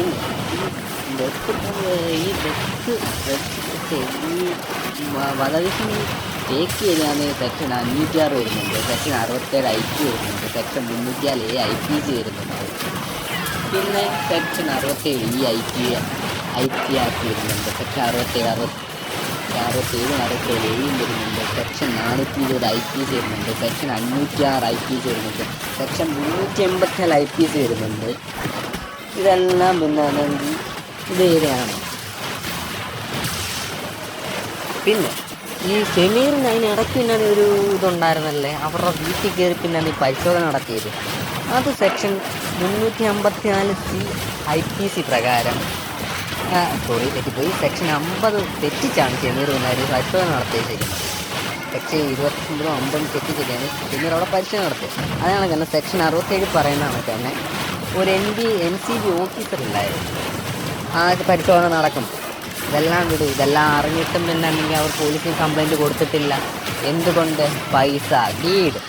വധഭീഷണി ടേക്ക് ചെയ്യുകയാണെങ്കിൽ സെക്ഷൻ 506 വരുന്നുണ്ട്, സെക്ഷൻ 67 IP വരുന്നുണ്ട്, സെക്ഷൻ 304A IPC വരുന്നുണ്ട്. പിന്നെ സെക്ഷൻ 67E IP ആക്ട് വരുന്നുണ്ട്, സെക്ഷൻ 67 67A വരുന്നുണ്ട്, സെക്ഷൻ 420 IPC വരുന്നുണ്ട്, സെക്ഷൻ 506 IPC വരുന്നുണ്ട്, സെക്ഷൻ 384 IPC വരുന്നുണ്ട്. ഇതെല്ലാം പിന്നെ ആണെങ്കിൽ ഇത് ഏരിയാണ്. പിന്നെ ഈ ഷമീറിന് അതിനിടയ്ക്ക് പിന്നാണ് ഒരു ഇതുണ്ടായിരുന്നല്ലേ, അവരുടെ വീട്ടിൽ കയറി പിന്നാണ് ഈ പരിശോധന നടത്തിയത്. അത് സെക്ഷൻ 354C IPC പ്രകാരം തെറ്റിപ്പോയി, സെക്ഷൻ 50 തെറ്റിച്ചാണ് ഷമീർ പിന്നെ പരിശോധന നടത്തിയത്. ശരിക്കും സെക്ഷൻ 29 50 തെറ്റിച്ചൊക്കെയാണ് ഷമീർ അവിടെ പരിശോധന നടത്തിയത്. അതാണ് തന്നെ സെക്ഷൻ 67 പറയുന്നതാണ് തന്നെ ഒരു NCB ഓഫീസർ ഉണ്ടായിരുന്നു. ആ പരിശോധന നടക്കും. ഇതെല്ലാം വിടും. ഇതെല്ലാം അറിഞ്ഞിട്ടും പിന്നെങ്കിൽ അവർ പോലീസിന് കംപ്ലൈൻറ്റ് കൊടുത്തിട്ടില്ല. എന്തുകൊണ്ട്? പൈസ, ലീഡ്.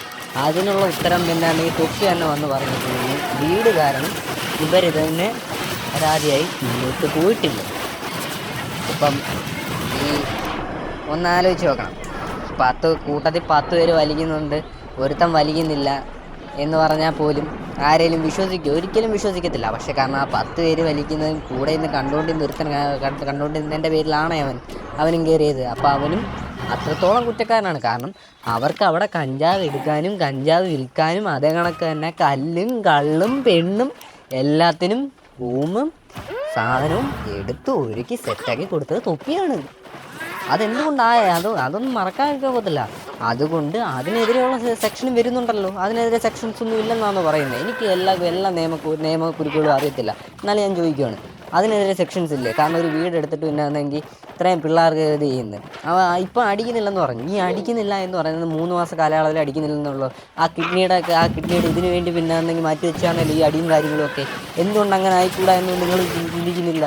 അതിനുള്ള ഉത്തരം പിന്നെയാണെങ്കിൽ തൊപ്പി തന്നെ വന്ന് പറഞ്ഞിട്ടുണ്ടെങ്കിൽ ലീഡ് കാരണം ഇവരിതന്നെ പരാതിയായി മുന്നോട്ട് പോയിട്ടില്ല. ഇപ്പം ഈ ഒന്നാലോചിച്ച് നോക്കണം, കൂട്ടത്തിൽ 10 പേര് വലിക്കുന്നുണ്ട്, ഒരുത്തൻ വലിക്കുന്നില്ല എന്ന് പറഞ്ഞാൽ പോലും ആരെങ്കിലും വിശ്വസിക്കും? ഒരിക്കലും വിശ്വസിക്കത്തില്ല. പക്ഷേ കാരണം ആ 10 പേര് വലിക്കുന്നതും കൂടെ ഇന്ന് കണ്ടുകൊണ്ടിരുന്നതിൻ്റെ പേരിലാണ് അവനും കയറിയത്. അപ്പോൾ അവനും അത്രത്തോളം കുറ്റക്കാരനാണ്. കാരണം അവർക്ക് അവിടെ കഞ്ചാവ് എടുക്കാനും കഞ്ചാവ് വിൽക്കാനും അതേ കണക്ക് തന്നെ കല്ലും കള്ളും പെണ്ണും എല്ലാത്തിനും റൂമും സാധനവും എടുത്ത് ഒരുക്കി സെറ്റാക്കി കൊടുത്തത് തൊപ്പിയാണ്. അതൊന്നും മറക്കാതിരിക്കാൻ പറ്റില്ല. അതുകൊണ്ട് അതിനെതിരെയുള്ള സെക്ഷനും വരുന്നുണ്ടല്ലോ. അതിനെതിരെ സെക്ഷൻസ് ഒന്നും ഇല്ലെന്നാണ് പറയുന്നത്. എനിക്ക് എല്ലാ നിയമക്കുറിപ്പുകളും അറിയത്തില്ല. എന്നാലും ഞാൻ ചോദിക്കുകയാണ്, അതിനെതിരെ സെക്ഷൻസ് ഇല്ലേ? കാരണം ഒരു വീട് എടുത്തിട്ട് പിന്നെ ആണെങ്കിൽ ഇത്രയും പിള്ളേർക്ക് ഇത് ചെയ്യുന്നത് ഇപ്പം അടിക്കുന്നില്ലെന്ന് പറഞ്ഞു. ഈ അടിക്കുന്നില്ല എന്ന് പറയുന്നത് 3 മാസ കാലയളവിൽ അടിക്കുന്നില്ലെന്നുള്ളൂ. ആ കിഡ്നിയുടെ ഇതിന് വേണ്ടി പിന്നെ ആണെങ്കിൽ മാറ്റി വെച്ചാണല്ലോ ഈ അടിയും കാര്യങ്ങളുമൊക്കെ. എന്തുകൊണ്ട് അങ്ങനെ ആയിക്കൂടാ എന്ന് നിങ്ങൾ ചിന്തിക്കുന്നില്ല?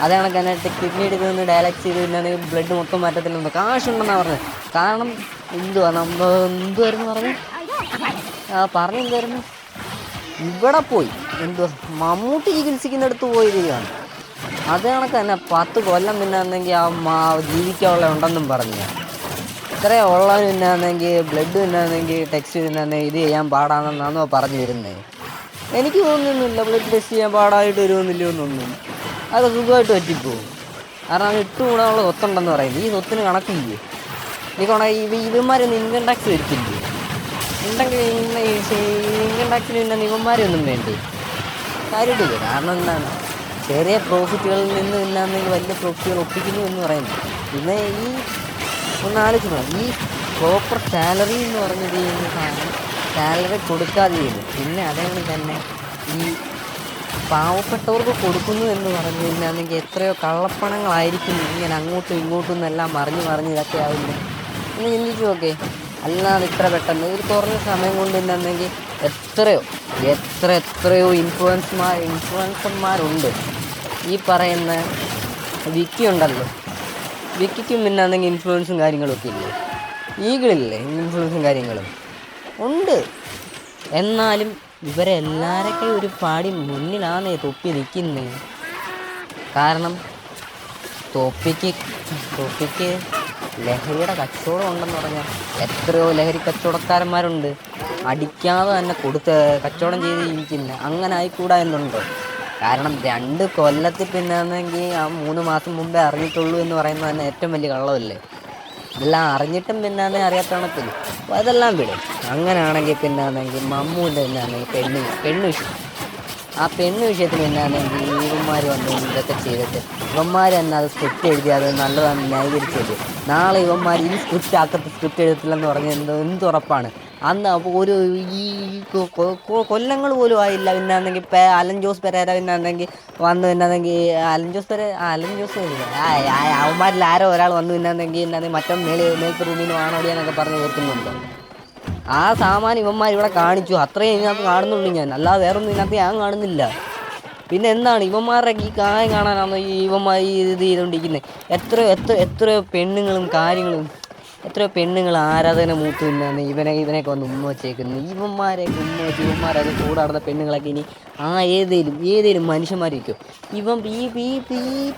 അതേ കണക്കാനായിട്ട് കിഡ്നി എടുക്കുന്നത് ഡയലക്സ് ചെയ്ത് പിന്നെ ബ്ലഡ് മൊത്തം മാറ്റത്തില്ലെന്നോ കാശുണ്ടെന്നാണ് പറഞ്ഞത്. കാരണം എന്തുവായിരുന്നു എന്തായിരുന്നു ഇവിടെ പോയി മമ്മൂട്ടി ചികിത്സിക്കുന്നിടത്ത് പോയിരിക്കുകയാണ്. അത് കണക്ക് തന്നെ 10 കൊല്ലം പിന്നാന്നെങ്കിൽ ജീവിക്കാനുള്ള ഉണ്ടെന്നും പറഞ്ഞു. ഇത്രയും ഉള്ളവന് പിന്നാന്നെങ്കിൽ ബ്ലഡ് പിന്നാന്നെങ്കിൽ ടെക്സ്റ്റ് പിന്നാന്നെങ്കിൽ ഇത് ചെയ്യാൻ പാടാണെന്നാണോ പറഞ്ഞു വരുന്നത്? എനിക്ക് തോന്നുന്നില്ല ബ്ലഡ് ടെസ്റ്റ് ചെയ്യാൻ പാടായിട്ട് വരുമെന്നില്ലയൊന്നും. അതൊക്കെ സുഖമായിട്ട് പറ്റിപ്പോവും. കാരണം അവന് 8 ഗുണമുള്ള സ്വത്തുണ്ടെന്ന് പറയുന്നത്. ഈ സ്വത്തിന് കണക്കില്ലേ? ഇവന്മാരൊന്നും ഇൻകം ടാക്സ് വരത്തില്ലേ? ഉണ്ടെങ്കിൽ ഇൻകം ടാക്സിന് പിന്നെ ഇവന്മാരൊന്നും വേണ്ടേ? കാര്യമില്ല. കാരണം എന്താണ്, ചെറിയ പ്രോഫിറ്റുകളിൽ നിന്ന് പിന്നാണെങ്കിൽ വലിയ പ്രോഫിറ്റുകൾ ഒപ്പിക്കുന്നു എന്ന് പറയുന്നത്. പിന്നെ ഈ ഒന്ന് ആലോചിക്കണം, ഈ പ്രോപ്പർ സാലറി എന്ന് പറഞ്ഞത് ചെയ്യുന്ന സാധനം സാലറി കൊടുക്കാതെ ചെയ്യുന്നു. പിന്നെ അതേപോലെ തന്നെ ഈ പാവപ്പെട്ടവർക്ക് കൊടുക്കുന്നു എന്ന് പറഞ്ഞു കഴിഞ്ഞാണെങ്കിൽ എത്രയോ കള്ളപ്പണങ്ങളായിരിക്കും ഇങ്ങനെ അങ്ങോട്ടും ഇങ്ങോട്ടും എന്നെല്ലാം മറിഞ്ഞ് ഇതൊക്കെ ആവില്ല ഒന്ന് ചിന്തിച്ചു നോക്കേ. അല്ലാതെ ഇത്ര പെട്ടെന്ന് ഒരു കുറഞ്ഞ സമയം കൊണ്ട് തന്നെയാണെങ്കിൽ എത്രയോ ഇൻഫ്ലുവൻസർമാരുണ്ട്. ഈ പറയുന്ന വിക്കി ഉണ്ടല്ലോ, വിക്കിക്കും പിന്നാണെങ്കിൽ ഇൻഫ്ലുവൻസും കാര്യങ്ങളൊക്കെ ഇല്ലേ? ഈഗിളില്ലേ ഇൻഫ്ലുവൻസും കാര്യങ്ങളും ഉണ്ട്. എന്നാലും ഇവരെല്ലാവരൊക്കെ ഒരു പാടി മുന്നിലാണേ തൊപ്പി നിൽക്കുന്നത്. കാരണം തൊപ്പിക്ക് ലഹരിയുടെ കച്ചവടം ഉണ്ടെന്ന് പറഞ്ഞാൽ എത്രയോ ലഹരി കച്ചവടക്കാരന്മാരുണ്ട്. അടിക്കാതെ തന്നെ കച്ചവടം ചെയ്ത് ജീവിക്കില്ല. അങ്ങനെ ആയിക്കൂടാ എന്നുണ്ടോ? കാരണം 2 കൊല്ലത്തിൽ പിന്നാണെങ്കിൽ 3 മാസം മുമ്പേ അറിഞ്ഞിട്ടുള്ളൂ എന്ന് പറയുന്നത് തന്നെ ഏറ്റവും വലിയ കള്ളമല്ലേ? ഇതെല്ലാം അറിഞ്ഞിട്ടും പിന്നാന്നെ അറിയാത്ത കണക്കില്ല. അപ്പോൾ അതെല്ലാം വിടും. അങ്ങനെയാണെങ്കിൽ പിന്നാണെങ്കിൽ മമ്മൂൻ്റെ പിന്നാണെങ്കിൽ പെണ്ണ് വിഷയം, ആ പെണ്ണ് വിഷയത്തിൽ പിന്നാണെങ്കിൽ ഇവന്മാർ വന്നു ഇതൊക്കെ ചെയ്തിട്ട് ഇവന്മാർ തന്നെ അത് സ്ക്രിപ്റ്റ് എഴുതി അത് നല്ലതാണ് ന്യായീകരിച്ചത്. നാളെ ഇവന്മാർ ഈ സ്ക്രിപ്റ്റ് എഴുതത്തില്ലെന്ന് പറഞ്ഞ് എന്തുറപ്പാണ്? അന്ന് അപ്പോൾ ഈ കൊല്ലങ്ങൾ പോലും ആയില്ല. പിന്നാണെങ്കിൽ അലൻ ജോസ് പെരേര പിന്നാണെങ്കിൽ വന്ന് പിന്നാണെങ്കിൽ അലൻ ജോസ് അവന്മാരിൽ ആരോ ഒരാൾ വന്നു പിന്നാണെങ്കിൽ മറ്റൊന്ന് മേലത്തെ റൂമിൽ നിന്ന് വാണോടിയാന്നൊക്കെ പറഞ്ഞ് ഓർക്കുന്നുണ്ടോ? ആ സാമാനം ഇവന്മാർ ഇവിടെ കാണിച്ചു. അത്രയും ഇതിനകത്ത് കാണുന്നുള്ളൂ ഞാൻ, അല്ലാതെ വേറൊന്നും ഇതിനകത്ത് ഞാൻ കാണുന്നില്ല. പിന്നെ എന്താണ് ഇവന്മാരുടെ ഈ കായം കാണാനാണോ ഈ ഇവന്മാർ ഇത് ചെയ്തുകൊണ്ടിരിക്കുന്നത്? എത്രയോ പെണ്ണുങ്ങളും കാര്യങ്ങളും, എത്രയോ പെണ്ണുങ്ങൾ ആരാധന മൂത്ത് പിന്നാണ് ഇവനെയൊക്കെ വന്ന് ഉമ്മ വച്ചേക്കുന്നു. ഇവന്മാരെയൊക്കെ ഉമ്മ വെച്ച് ഇവന്മാരൊക്കെ കൂടെ നടന്ന പെണ്ണുങ്ങളൊക്കെ ഇനി ഏതേലും മനുഷ്യന്മാരിരിക്കും. ഈ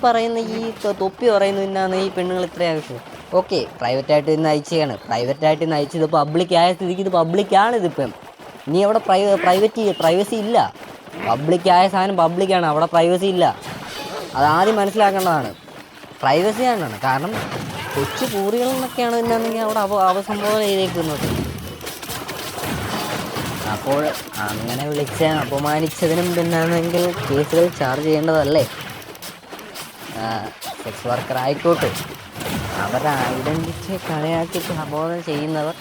പറയുന്ന ഈ തൊപ്പി പറയുന്ന പിന്നാണ് ഈ പെണ്ണുങ്ങൾ ഇത്രയും ആവശ്യം. ഓക്കെ, പ്രൈവറ്റായിട്ട് ഇന്ന് അയച്ചാണ്. പ്രൈവറ്റായിട്ട് ഇന്ന് അയച്ചത് പബ്ലിക് ആയ സ്ഥിതിക്ക് ഇത് പബ്ലിക്കാണ്. ഇതിപ്പം ഇനി അവിടെ പ്രൈവസി ഇല്ല. പബ്ലിക്കായ സാധനം പബ്ലിക്കാണ്, അവിടെ പ്രൈവസി ഇല്ല. അതാദ്യം മനസ്സിലാക്കേണ്ടതാണ്. പ്രൈവസിയാണ്. കാരണം കൊച്ചു പൂറികളെന്നൊക്കെയാണ് പിന്നാണെങ്കിൽ അവിടെ അപസംബോധന ചെയ്തേക്കുന്നത്. അപ്പോൾ അങ്ങനെ വിളിച്ച് അപമാനിച്ചതിനും പിന്നാണെങ്കിൽ കേസുകൾ ചാർജ് ചെയ്യേണ്ടതല്ലേ? സെക്സ് വർക്കർ ആയിക്കോട്ടെ, അവരുടെ ഐഡൻറ്റിറ്റി കളിയാക്കിയിട്ട് സംബോധന ചെയ്യുന്നവർ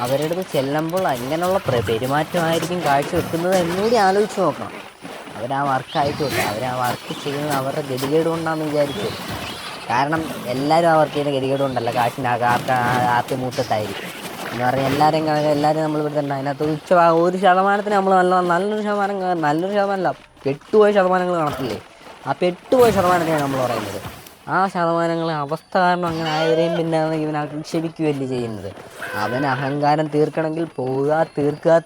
അവരുടെ അടുത്ത് ചെല്ലുമ്പോൾ അങ്ങനെയുള്ള പെരുമാറ്റമായിരിക്കും കാഴ്ച വെക്കുന്നത് എന്നുകൂടി ആലോചിച്ച് നോക്കണം. അവരാ വർക്കായിക്കോട്ടെ, അവരാ വർക്ക് ചെയ്യുന്നത് അവരുടെ ഗതികേട് കൊണ്ടാണെന്ന് വിചാരിച്ചു. കാരണം എല്ലാവരും ആ വർക്ക് ചെയ്യുന്ന ഗതികേട് കൊണ്ടല്ല, കാശിൻ്റെ ആർത്തി മൂത്തത്തായിരിക്കും എന്ന് പറഞ്ഞാൽ എല്ലാവരും നമ്മൾ ഇവിടെ തന്നെ അതിനകത്ത് 1% നമ്മൾ നല്ലൊരു ശതമാനമല്ല, പെട്ടുപോയ ശതമാനങ്ങൾ കാണത്തില്ലേ? ആ പെട്ടുപോയ ശതമാനത്തെയാണ് നമ്മൾ പറയുന്നത്. ആ ശതമാനങ്ങളെ അവസ്ഥ കാരണം അങ്ങനെ ആയവരെയും പിന്നെ ഇവൻ ആക്ഷേപിക്കുകയല്ലേ ചെയ്യുന്നത്. അവൻ അഹങ്കാരം തീർക്കണമെങ്കിൽ പോവുക,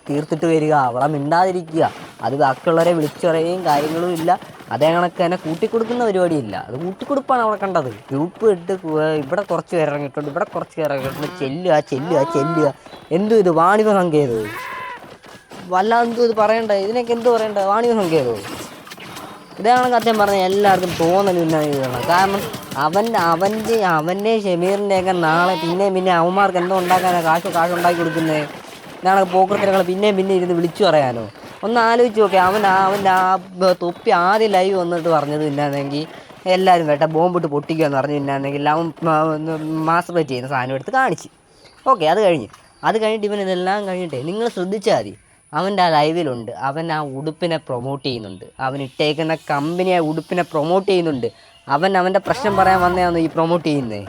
തീർത്തിട്ട് വരിക, അവളെ മിണ്ടാതിരിക്കുക. അത് ബാക്കിയുള്ളവരെ വിളിച്ചു പറയുകയും കാര്യങ്ങളും ഇല്ല. അതേ കണക്ക് തന്നെ കൂട്ടിക്കൊടുക്കുന്ന പരിപാടിയില്ല. അത് കൂട്ടിക്കൊടുപ്പാണ് അവിടെ കണ്ടത്. ഗ്രൂപ്പ് ഇട്ട് ഇവിടെ കുറച്ച് പേർ ഇറങ്ങിയിട്ടുണ്ട്, ഇവിടെ കുറച്ച് പേർ ഇറങ്ങിയിട്ടുണ്ട്, ചെല്ലുക. എന്തും ഇത് വാണിഭ സങ്കേതവും വല്ലാതെന്തും ഇത് പറയണ്ടേ? ഇതിനൊക്കെ എന്ത് പറയണ്ടേ? വാണിഭ സങ്കേതവും ഇതാണ് അദ്ദേഹം പറഞ്ഞത്. എല്ലാവർക്കും തോന്നലില്ലാതെ ഇതാണ്. കാരണം അവൻ്റെ ഷമീറിൻ്റെയൊക്കെ നാളെ പിന്നെ അവന്മാർക്ക് എന്തോ ഉണ്ടാക്കാനാണ് കാശ് ഉണ്ടാക്കി കൊടുക്കുന്നത്? ഇതാണ് പോക്കൃത്തരങ്ങൾ പിന്നെ ഇരുന്ന് വിളിച്ചു പറയാനോ? ഒന്ന് ആലോചിച്ച് നോക്കി. അവൻ്റെ ആ തൊപ്പി ആദ്യം ലൈവ് വന്നിട്ട് പറഞ്ഞത് പിന്നാണെങ്കിൽ എല്ലാവരും വേട്ട ബോംബിട്ട് പൊട്ടിക്കുക എന്ന് പറഞ്ഞു. പിന്നാണെങ്കിൽ അവൻ മാസ്റ്റർബേറ്റ് ചെയ്യുന്ന സാധനം എടുത്ത് കാണിച്ച്. ഓക്കെ, അത് കഴിഞ്ഞിട്ട് ഇവൻ ഇതെല്ലാം കഴിഞ്ഞിട്ടേ നിങ്ങൾ ശ്രദ്ധിച്ചാൽ മതി. അവൻ്റെ ആ ലൈവിലുണ്ട്, അവൻ ആ ഉടുപ്പിനെ പ്രൊമോട്ട് ചെയ്യുന്നുണ്ട്. അവൻ ഇട്ടേക്കുന്ന കമ്പനി ആ ഉടുപ്പിനെ പ്രൊമോട്ട് ചെയ്യുന്നുണ്ട്. അവൻ്റെ പ്രശ്നം പറയാൻ വന്നതാണ് ഈ പ്രൊമോട്ട് ചെയ്യുന്നത്.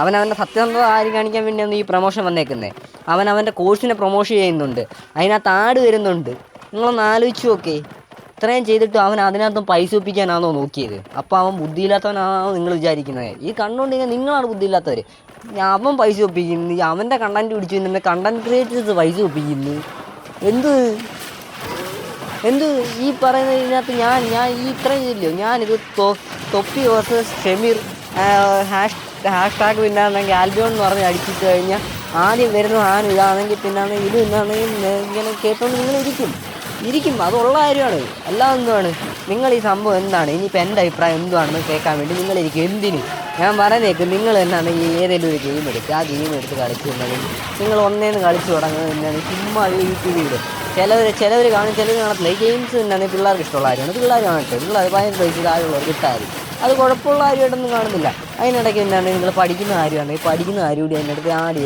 അവൻ്റെ സത്യസന്ധത ആരും കാണിക്കാൻ വേണ്ടിയാണ് ഈ പ്രൊമോഷൻ വന്നേക്കുന്നത്. അവൻ്റെ കോഴ്സിനെ പ്രൊമോഷൻ ചെയ്യുന്നുണ്ട്. അതിനകത്ത് ആഡ് വരുന്നുണ്ട്. നിങ്ങളൊന്ന് ആലോചിച്ച് നോക്കേ. ഇത്രയും ചെയ്തിട്ട് അവൻ അതിനകത്തും പൈസ ഒപ്പിക്കാനാണോ നോക്കിയത്? അപ്പോൾ അവൻ ബുദ്ധിയില്ലാത്തവനാണോ നിങ്ങൾ വിചാരിക്കുന്നത്? ഈ കണ്ടുകൊണ്ടിരിക്കുക നിങ്ങളാണ് ബുദ്ധിയില്ലാത്തവർ. അവൻ പൈസ ഒപ്പിക്കുന്നു, അവൻ്റെ കണ്ടൻറ്റ് പിടിച്ചു പിന്നെ കണ്ടൻറ്റ് ക്രിയേറ്റേഴ്സ് പൈസ ഒപ്പിക്കുന്നു. എന്ത് ഈ പറയുന്നതിനകത്ത് ഞാൻ ഈ ഇത്രയും ചെയ്തില്ലയോ? ഞാനിത് തൊപ്പി വേഴ്സസ് ഷെമീർ ഹാഷ്ടാഗ് പിന്നാണെങ്കിൽ ആൽബിയോൺ എന്ന് പറഞ്ഞ് അടിച്ചിട്ട് കഴിഞ്ഞാൽ ആദ്യം വരുന്ന സാധനം ഇതാണെങ്കിൽ പിന്നാണെങ്കിൽ ഇത് പിന്നാണെങ്കിൽ ഇങ്ങനെ കേട്ടോണ്ട് നിങ്ങൾ ഇരിക്കും അതുള്ള കാര്യമാണ്. അല്ലാതെ എന്തുവാണ് നിങ്ങൾ ഈ സംഭവം എന്താണ്, ഇനിയിപ്പോൾ എൻ്റെ അഭിപ്രായം എന്തുവാണെന്ന് കേൾക്കാൻ വേണ്ടി നിങ്ങളിരിക്കും. എന്തിന് ഞാൻ പറയുന്നേക്കും, നിങ്ങൾ എന്നാണ് ഈ ഏതെങ്കിലും ഒരു ഗെയിം എടുക്കുക, ആ ഗെയിം എടുത്ത് കളിച്ചിട്ടുണ്ടെങ്കിൽ നിങ്ങൾ ഒന്നേന്ന് കളിച്ച് തുടങ്ങുന്നത് തന്നെയാണ്. ചുമ്മാ യൂട്യൂബ് വീഡിയോ ചിലവർ കാണത്തില്ല. ഈ ഗെയിംസ് തന്നെയാണ് പിള്ളേർക്ക് ഇഷ്ടമുള്ള കാര്യമാണ്. പിള്ളേർ കാണട്ടെ, പിള്ളേർ 15 വയസ്സിൽ താഴെയുള്ളവർ കിട്ടാതെ അത് കുഴപ്പമുള്ള കാര്യമായിട്ടൊന്നും കാണുന്നില്ല. അതിനിടയ്ക്ക് എന്താണ് നിങ്ങൾ പഠിക്കുന്ന കാര്യമാണ്, ഈ പഠിക്കുന്ന കാര്യം കൂടി അതിനിടയ്ക്ക് ആഡ്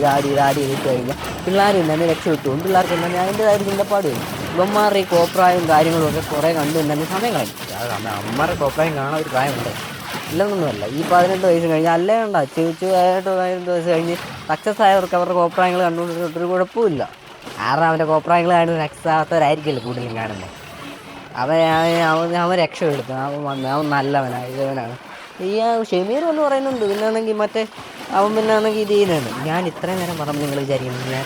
ചെയ്തിട്ട് കഴിഞ്ഞാൽ പിള്ളേർ എന്താണ് രക്ഷപ്പെട്ടു. പിള്ളേർക്ക് എന്താണ് അതിൻ്റെതായ ചിന്തപ്പാട് വരും. ഇവന്മാരുടെ ഈ കോപ്രായും കാര്യങ്ങളും ഒക്കെ കുറേ കണ്ടു എന്താണ് സമയം കളയും. അമ്മമാരുടെ കോപ്രായം കാണാൻ ഒരു പ്രായമുണ്ട്, ഇല്ലെന്നൊന്നുമല്ല. ഈ 18 വയസ്സ് കഴിഞ്ഞാൽ അല്ലേ വേണ്ട 18 വയസ്സ് കഴിഞ്ഞ് സക്സസ് ആയവർക്ക് അവരുടെ കോപ്രായങ്ങൾ കണ്ടുകൊണ്ടിരുന്നിട്ടൊരു കുഴപ്പമില്ല. കാരണം അവൻ്റെ കോപ്രായങ്ങൾ കാണുന്നത് സക്സസ് ആകാത്തവരായിരിക്കില്ല കൂടുതലും കാണുന്നത്. അവൻ രക്ഷപ്പെടുത്തും, അവൻ നല്ലവനാണ്, ഇതവനാണ്. ഈ ഷെമീർ എന്ന് പറയുന്നുണ്ട്. പിന്നാണെങ്കിൽ മറ്റേ അവൻ പിന്നാണെങ്കിൽ ഇത് ചെയ്യുന്നതാണ്. ഞാൻ ഇത്രയും നേരം പറഞ്ഞ് നിങ്ങൾ വിചാരിക്കുന്നത് ഞാൻ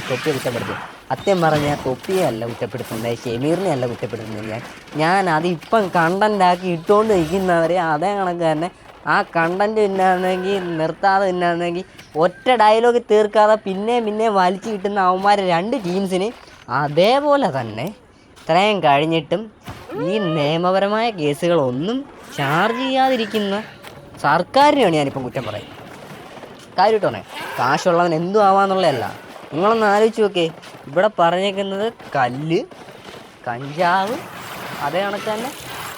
തൊപ്പി കുറ്റപ്പെടുത്തും. സത്യം പറഞ്ഞാൽ തൊപ്പിയെ അല്ല കുറ്റപ്പെടുത്തുന്നത്, ഷെമീറിനെ അല്ല കുറ്റപ്പെടുത്തുന്നത്. ഞാൻ അതിപ്പം കണ്ടൻ്റാക്കി ഇട്ടുകൊണ്ട് നിൽക്കുന്നവരെ അതേ കണക്ക് തന്നെ ആ കണ്ടൻറ്റ് പിന്നാണെങ്കിൽ നിർത്താതെ പിന്നാണെങ്കിൽ ഒറ്റ ഡയലോഗ് തീർക്കാതെ പിന്നെ വലിച്ചു കിട്ടുന്ന അവന്മാർ 2 ടീംസിന് അതേപോലെ തന്നെ ഇത്രയും കഴിഞ്ഞിട്ടും ഈ നിയമപരമായ കേസുകളൊന്നും ചാർജ് ചെയ്യാതിരിക്കുന്ന സർക്കാരിനെയാണ് ഞാനിപ്പം കുറ്റം പറയും. കാര്യമായിട്ടോണേ, കാശുള്ളവൻ എന്തും ആവാന്നുള്ളതല്ല. നിങ്ങളൊന്ന് ആലോചിച്ച് നോക്കേ, ഇവിടെ പറഞ്ഞേക്കുന്നത് കല്ല്, കഞ്ചാവ്, അതേ കണക്ക് തന്നെ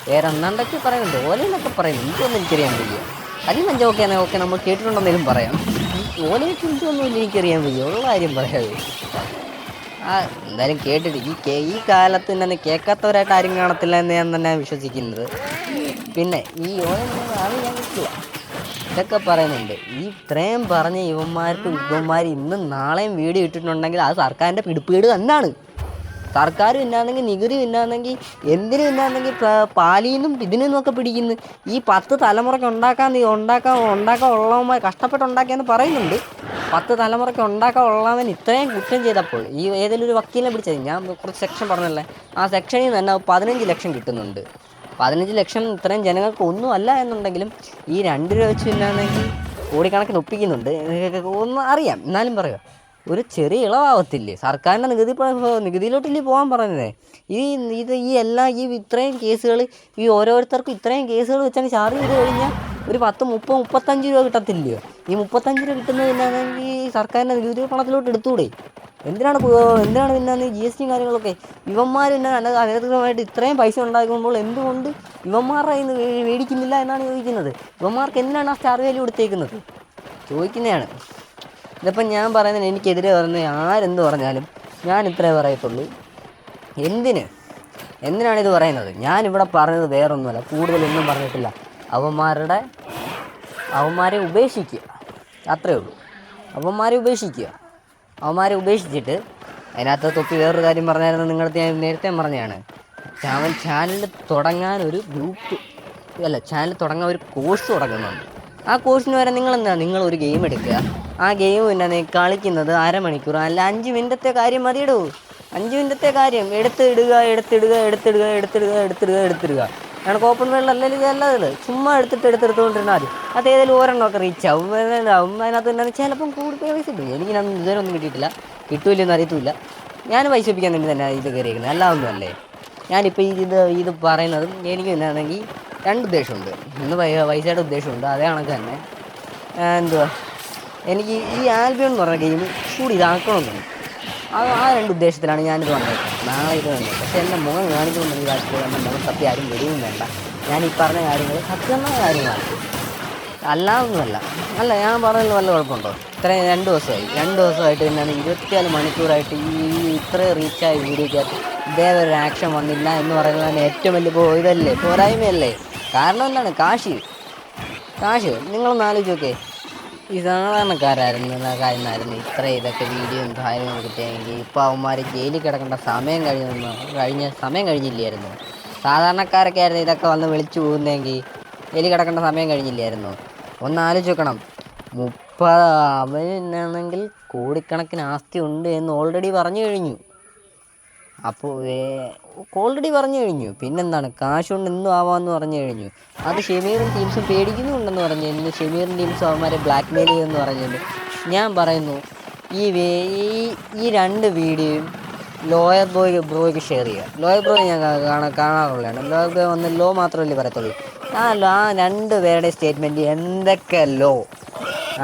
വേറെ എന്നാണ്ടൊക്കെ പറയുന്നുണ്ട്, ഓലയിലൊക്കെ പറയുന്നു. എനിക്കൊന്നും എനിക്കറിയാൻ വയ്യ. കല്ലും കഞ്ചാവൊക്കെ ആണെങ്കിൽ ഓക്കെ നമ്മൾ കേട്ടിട്ടുണ്ടെന്നേലും പറയാം. ഓലയൊക്കെ എനിക്കൊന്നും എനിക്കറിയാൻ വയ്യ, ഉള്ള കാര്യം പറയാതെ. എന്തായാലും കേട്ടിട്ട് ഈ കാലത്ത് തന്നെ കേൾക്കാത്തവരായിട്ട് ആരും കാണത്തില്ല എന്ന് ഞാൻ തന്നെ വിശ്വസിക്കുന്നത്. പിന്നെ ഈ അത് ഞാൻ കിട്ടില്ല ഇതൊക്കെ പറയുന്നുണ്ട്. ഈ ഇത്രയും പറഞ്ഞ ഇവന്മാർ ഇന്നും നാളെയും വീഡിയോ ഇട്ടിട്ടുണ്ടെങ്കിൽ അത് സർക്കാരിൻ്റെ പിടിപ്പീട് തന്നെയാണ്. സർക്കാർ പിന്നാണെങ്കിൽ നികുതി പിന്നാണെങ്കിൽ എന്തിനു പിന്നാണെങ്കിൽ പാലിന്നും ഇതിനൊക്കെ പിടിക്കുന്നു. ഈ 10 തലമുറയ്ക്ക് ഉണ്ടാക്കാൻ ഉള്ളവന്മാർ കഷ്ടപ്പെട്ടുണ്ടാക്കിയെന്ന് പറയുന്നുണ്ട്. 10 തലമുറയ്ക്ക് ഉണ്ടാക്കാൻ ഉള്ളവൻ ഇത്രയും കുറ്റം ചെയ്തപ്പോൾ ഈ ഏതെങ്കിലും ഒരു വക്കീലിനെ പിടിച്ചത്, ഞാൻ കുറച്ച് സെക്ഷൻ പറഞ്ഞല്ലേ, ആ സെക്ഷനിൽ തന്നെ 15 ലക്ഷം കിട്ടുന്നുണ്ട്. 15 ലക്ഷം ഇത്രയും ജനങ്ങൾക്ക് ഒന്നും അല്ല എന്നുണ്ടെങ്കിലും ഈ 2 രൂപ വെച്ച് പിന്നാണെങ്കിൽ കോടിക്കണക്കിന് ഒപ്പിക്കുന്നുണ്ട്. ഒന്നും അറിയാം, എന്നാലും പറയാം ഒരു ചെറിയ ഇളവാകത്തില്ലേ സർക്കാരിൻ്റെ നികുതിയിലോട്ടില്ലേ പോകാൻ പറഞ്ഞത്. ഇത്രയും കേസുകൾ ഈ ഓരോരുത്തർക്കും ഇത്രയും കേസുകൾ വെച്ചാൽ ചാർജ് ചെയ്ത് കഴിഞ്ഞാൽ ഒരു 10, 30, 35 രൂപ കിട്ടത്തില്ലയോ? ഈ 35 രൂപ കിട്ടുന്നത് പിന്നാണെങ്കിൽ സർക്കാരിൻ്റെ നികുതി പണത്തിലോട്ട് എടുത്തുകൂടെ? എന്തിനാണ് പിന്നെ GST കാര്യങ്ങളൊക്കെ? ഇവന്മാർ പിന്നെ അനധികൃതമായിട്ട് ഇത്രയും പൈസ ഉണ്ടാക്കുമ്പോൾ എന്തുകൊണ്ട് ഇവന്മാരുടെ കയ്യിൽ നിന്ന് മേടിക്കുന്നില്ല എന്നാണ് ചോദിക്കുന്നത്. ഇവന്മാർക്ക് എന്തിനാണ് ആ സ്റ്റാർ വാല്യൂ കൊടുത്തേക്കുന്നത് ചോദിക്കുന്നതാണ്. ഇതിപ്പം ഞാൻ പറയുന്നത്, എനിക്കെതിരെ പറയുന്നത് ആരെന്ത് പറഞ്ഞാലും ഞാൻ ഇത്രേ പറയത്തുള്ളൂ. എന്തിനാണിത് പറയുന്നത്? ഞാനിവിടെ പറഞ്ഞത് വേറൊന്നുമല്ല, കൂടുതലൊന്നും പറഞ്ഞിട്ടില്ല. അവന്മാരെ ഉപേക്ഷിക്കുക, അത്രേ ഉള്ളൂ. അവന്മാരെ ഉപേക്ഷിച്ചിട്ട് അതിനകത്ത് തൊപ്പി വേറൊരു കാര്യം പറഞ്ഞായിരുന്നു, നിങ്ങളുടെ ഞാൻ നേരത്തെ പറഞ്ഞതാണ്. അവൻ ചാനൽ തുടങ്ങാൻ ഒരു കോഴ്സ് തുടങ്ങുന്നുണ്ട്. ആ കോഴ്സിന് വരെ നിങ്ങളൊരു ഗെയിം എടുക്കുക. ആ ഗെയിം പിന്നെ കളിക്കുന്നത് അരമണിക്കൂർ അല്ല 5 മിനിറ്റത്തെ കാര്യം മതിയിടൂ. 5 മിനിറ്റത്തെ കാര്യം എടുത്തിടുക. ഞങ്ങൾക്ക് ഓപ്പൺ വേൾഡ് അല്ലെങ്കിൽ അല്ലാതെ ചുമ്മാ എടുത്തുകൊണ്ടിരുന്നാൽ അത് ഏതെങ്കിലും ഒരെണ്ണമൊക്കെ റീച്ച് ആവും. അതിനകത്ത് തന്നെ ചിലപ്പം കൂടുതൽ പൈസ കിട്ടും. എനിക്ക് ഇതുവരെ ഒന്നും കിട്ടിയിട്ടില്ല, കിട്ടൂല്ലെന്ന് അറിയത്തില്ല. ഞാൻ പൈസ ഒപ്പിക്കാൻ വേണ്ടി തന്നെ ഇത് കയറിയിരിക്കുന്നത്, അല്ല ഒന്നും അല്ലേ. ഞാനിപ്പോൾ ഇത് പറയുന്നതും എനിക്ക് എന്നാണെങ്കിൽ 2 ഉദ്ദേശമുണ്ട്. ഒന്ന് പൈസയുടെ ഉദ്ദേശമുണ്ട്, അതേ കണക്ക് തന്നെ എനിക്ക് ഈ ആൽബിയോൺ എന്ന് പറഞ്ഞ ഗെയിം കൂടി ഇതാക്കണമെന്നുണ്ട്. ആ 2 ഉദ്ദേശത്തിലാണ് ഞാനിത് വന്നേക്കുന്നത്. നാളെ ഇത് വന്നത് പക്ഷേ എൻ്റെ മുഖം കാണിക്കുമെന്ന് ഈ കാര്യത്തിൽ മുഖം സത്യം ആരും വരികയും വേണ്ട. ഞാൻ ഈ പറഞ്ഞ കാര്യങ്ങൾ സത്യമായ കാര്യങ്ങളാണ്, അല്ലാതൊന്നുമല്ല. ഞാൻ പറഞ്ഞതിൽ വല്ല കുഴപ്പമുണ്ടോ? ഇത്രയും 2 ദിവസമായിട്ട് തന്നെയാണ് 24 മണിക്കൂറായിട്ട് ഇത്രയും റീച്ചായ വീഡിയോയ്ക്കകത്ത് ഇതേവരെ ആക്ഷൻ വന്നില്ല എന്ന് പറയുന്നതാണ് ഏറ്റവും വലിയ പോരായ്മയല്ലേ. കാരണം എന്താണ്? കാശ്. നിങ്ങളൊന്ന് ആലോചിച്ച് നോക്കേ, ഈ സാധാരണക്കാരായിരുന്നു ഇതൊക്കെ വീഡിയോയും കാര്യങ്ങളും കിട്ടിയെങ്കിൽ ഇപ്പോൾ അവന്മാർ ജയിലിൽ കിടക്കേണ്ട സമയം കഴിഞ്ഞില്ലായിരുന്നു. സാധാരണക്കാരൊക്കെ ആയിരുന്നു ഇതൊക്കെ വന്ന് വിളിച്ചു പോകുന്നതെങ്കിൽ ജയിലിൽ കിടക്കേണ്ട സമയം കഴിഞ്ഞില്ലായിരുന്നു. ഒന്ന് ആലോചിച്ച് നോക്കണം. അവനാണെങ്കിൽ കോടിക്കണക്കിന് ആസ്തി ഉണ്ട് എന്ന് ഓൾറെഡി പറഞ്ഞു കഴിഞ്ഞു. അപ്പോൾ ഓൾറെഡി പറഞ്ഞു കഴിഞ്ഞു. പിന്നെന്താണ്, കാശ് കൊണ്ട് എന്തും ആവാമെന്ന് പറഞ്ഞു കഴിഞ്ഞു. അത് ഷെമീറും ടീംസും പേടിക്കുന്നുണ്ടെന്ന് പറഞ്ഞു കഴിഞ്ഞു. ഷെമീറും ടീംസും അവന്മാരെ ബ്ലാക്ക് മെയിൽ ചെയ്യുമെന്ന് പറഞ്ഞിട്ടുണ്ട്. ഞാൻ പറയുന്നു, ഈ രണ്ട് വീഡിയോയും ലോയർ ബ്രോയ്ക്ക് ഷെയർ ചെയ്യുക. ലോയർ ബ്രോയെ ഞാൻ കാണാറുള്ളതാണ്. ലോയർ ബ്രോ വന്ന് ലോ മാത്രമല്ലേ പറയത്തുള്ളൂ. ആ രണ്ട് പേരുടെ സ്റ്റേറ്റ്മെൻറ്റ് എന്തൊക്കെ ലോ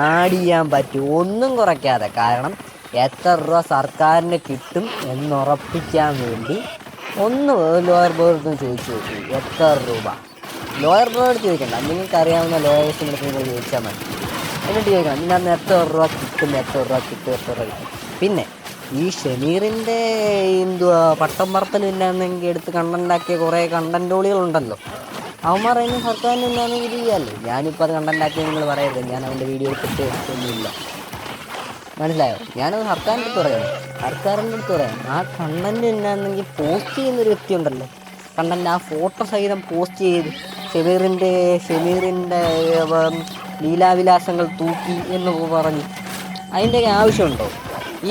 ആഡ് ചെയ്യാൻ പറ്റും ഒന്നും കുറയ്ക്കാതെ. കാരണം എത്ര രൂപ സർക്കാരിന് കിട്ടും എന്നുറപ്പിക്കാൻ വേണ്ടി ഒന്ന് ലോയർ ബ്രോയോട് ചോദിച്ചു നോക്കൂ. എത്ര രൂപ? ലോയർ ബ്രോയോട് ചോദിക്കണ്ട, നിങ്ങൾക്ക് അറിയാവുന്ന ലോയേഴ്സിൻ്റെ അടുത്ത് നിങ്ങൾ ചോദിച്ചാൽ മതി. എന്നിട്ട് ചോദിക്കണം, ഇതിനകത്ത് എത്ര രൂപ കിട്ടും, എത്ര രൂപ കിട്ടും. പിന്നെ ഈ ഷെമീറിൻ്റെ എന്തുവാ പട്ടം പറത്തലും ഇല്ലാന്നെങ്കിൽ എടുത്ത് കണ്ടൻ്റാക്കിയ കുറേ കണ്ടൻറ്റോളികളുണ്ടല്ലോ, അവന്മാർ അതിന് സർക്കാരിന് ഇല്ലാന്നെങ്കിൽ ചെയ്യാമല്ലോ. ഞാനിപ്പോൾ അത് കണ്ടൻ്റാക്കി നിങ്ങൾ പറയരുത്, ഞാൻ അവൻ്റെ വീഡിയോ എടുത്തിട്ടൊന്നുമില്ല, മനസ്സിലായോ? ഞാനത് സർക്കാരിൻ്റെ അടുത്ത് പറയണം, സർക്കാരിൻ്റെ അടുത്ത് പറയാം. ആ കണ്ടൻറ്റ് എന്നാണെങ്കിൽ പോസ്റ്റ് ചെയ്യുന്നൊരു വ്യക്തി ഉണ്ടല്ലോ, കണ്ടൻറ്റ് ആ ഫോട്ടോ സഹിതം പോസ്റ്റ് ചെയ്ത് ഷെമീറിൻ്റെ ലീലാവിലാസങ്ങൾ തൂക്കി എന്ന് പറഞ്ഞ് അതിൻ്റെയൊക്കെ ആവശ്യമുണ്ടോ?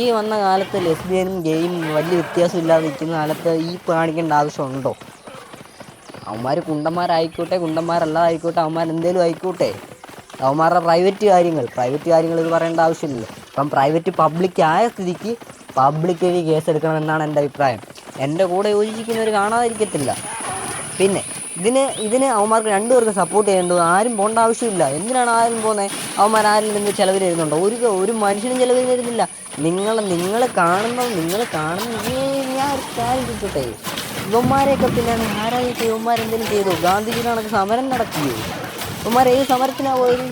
ഈ വന്ന കാലത്ത് ലെസ്ബിയനും ഗെയിം വലിയ വ്യത്യാസമില്ലാതെ നിൽക്കുന്ന കാലത്ത് ഈ കാണിക്കേണ്ട ആവശ്യമുണ്ടോ? അവന്മാർ കുണ്ടന്മാരല്ലാതായിക്കോട്ടെ, അവന്മാരെന്തേലും ആയിക്കോട്ടെ, അവന്മാരുടെ പ്രൈവറ്റ് കാര്യങ്ങൾ ഇത് പറയേണ്ട ആവശ്യമില്ലല്ലോ. അപ്പം പ്രൈവറ്റ് പബ്ലിക് ആയ സ്ഥിതിക്ക് പബ്ലിക് വഴി കേസെടുക്കണമെന്നാണ് എൻ്റെ അഭിപ്രായം. എൻ്റെ കൂടെ യോജിക്കുന്നവർ കാണാതിരിക്കത്തില്ല. പിന്നെ ഇതിന് അവന്മാർക്ക് രണ്ടുപേർക്കും സപ്പോർട്ട് ചെയ്യേണ്ടത്, ആരും പോകേണ്ട ആവശ്യമില്ല. എന്തിനാണ് ആരും പോകുന്നത്? അവന്മാർ ആരിൽ നിന്ന് ചിലവ് തരുന്നുണ്ടോ? ഒരു മനുഷ്യനും ചിലവ് തരുന്നില്ല. നിങ്ങൾ കാണുന്നത് ഞാൻ ഒരു കാര്യം ചോദിച്ചോട്ടെ, ഇവന്മാരെയൊക്കെ പിന്നെയാണ് ആരായിട്ട് ഇവന്മാരെന്തെങ്കിലും ചെയ്തു? ഗാന്ധിജിയുടെ കണക്ക് സമരം നടത്തിയോ? ഇവന്മാർ ഏത് സമരത്തിനാണ് പോയത്?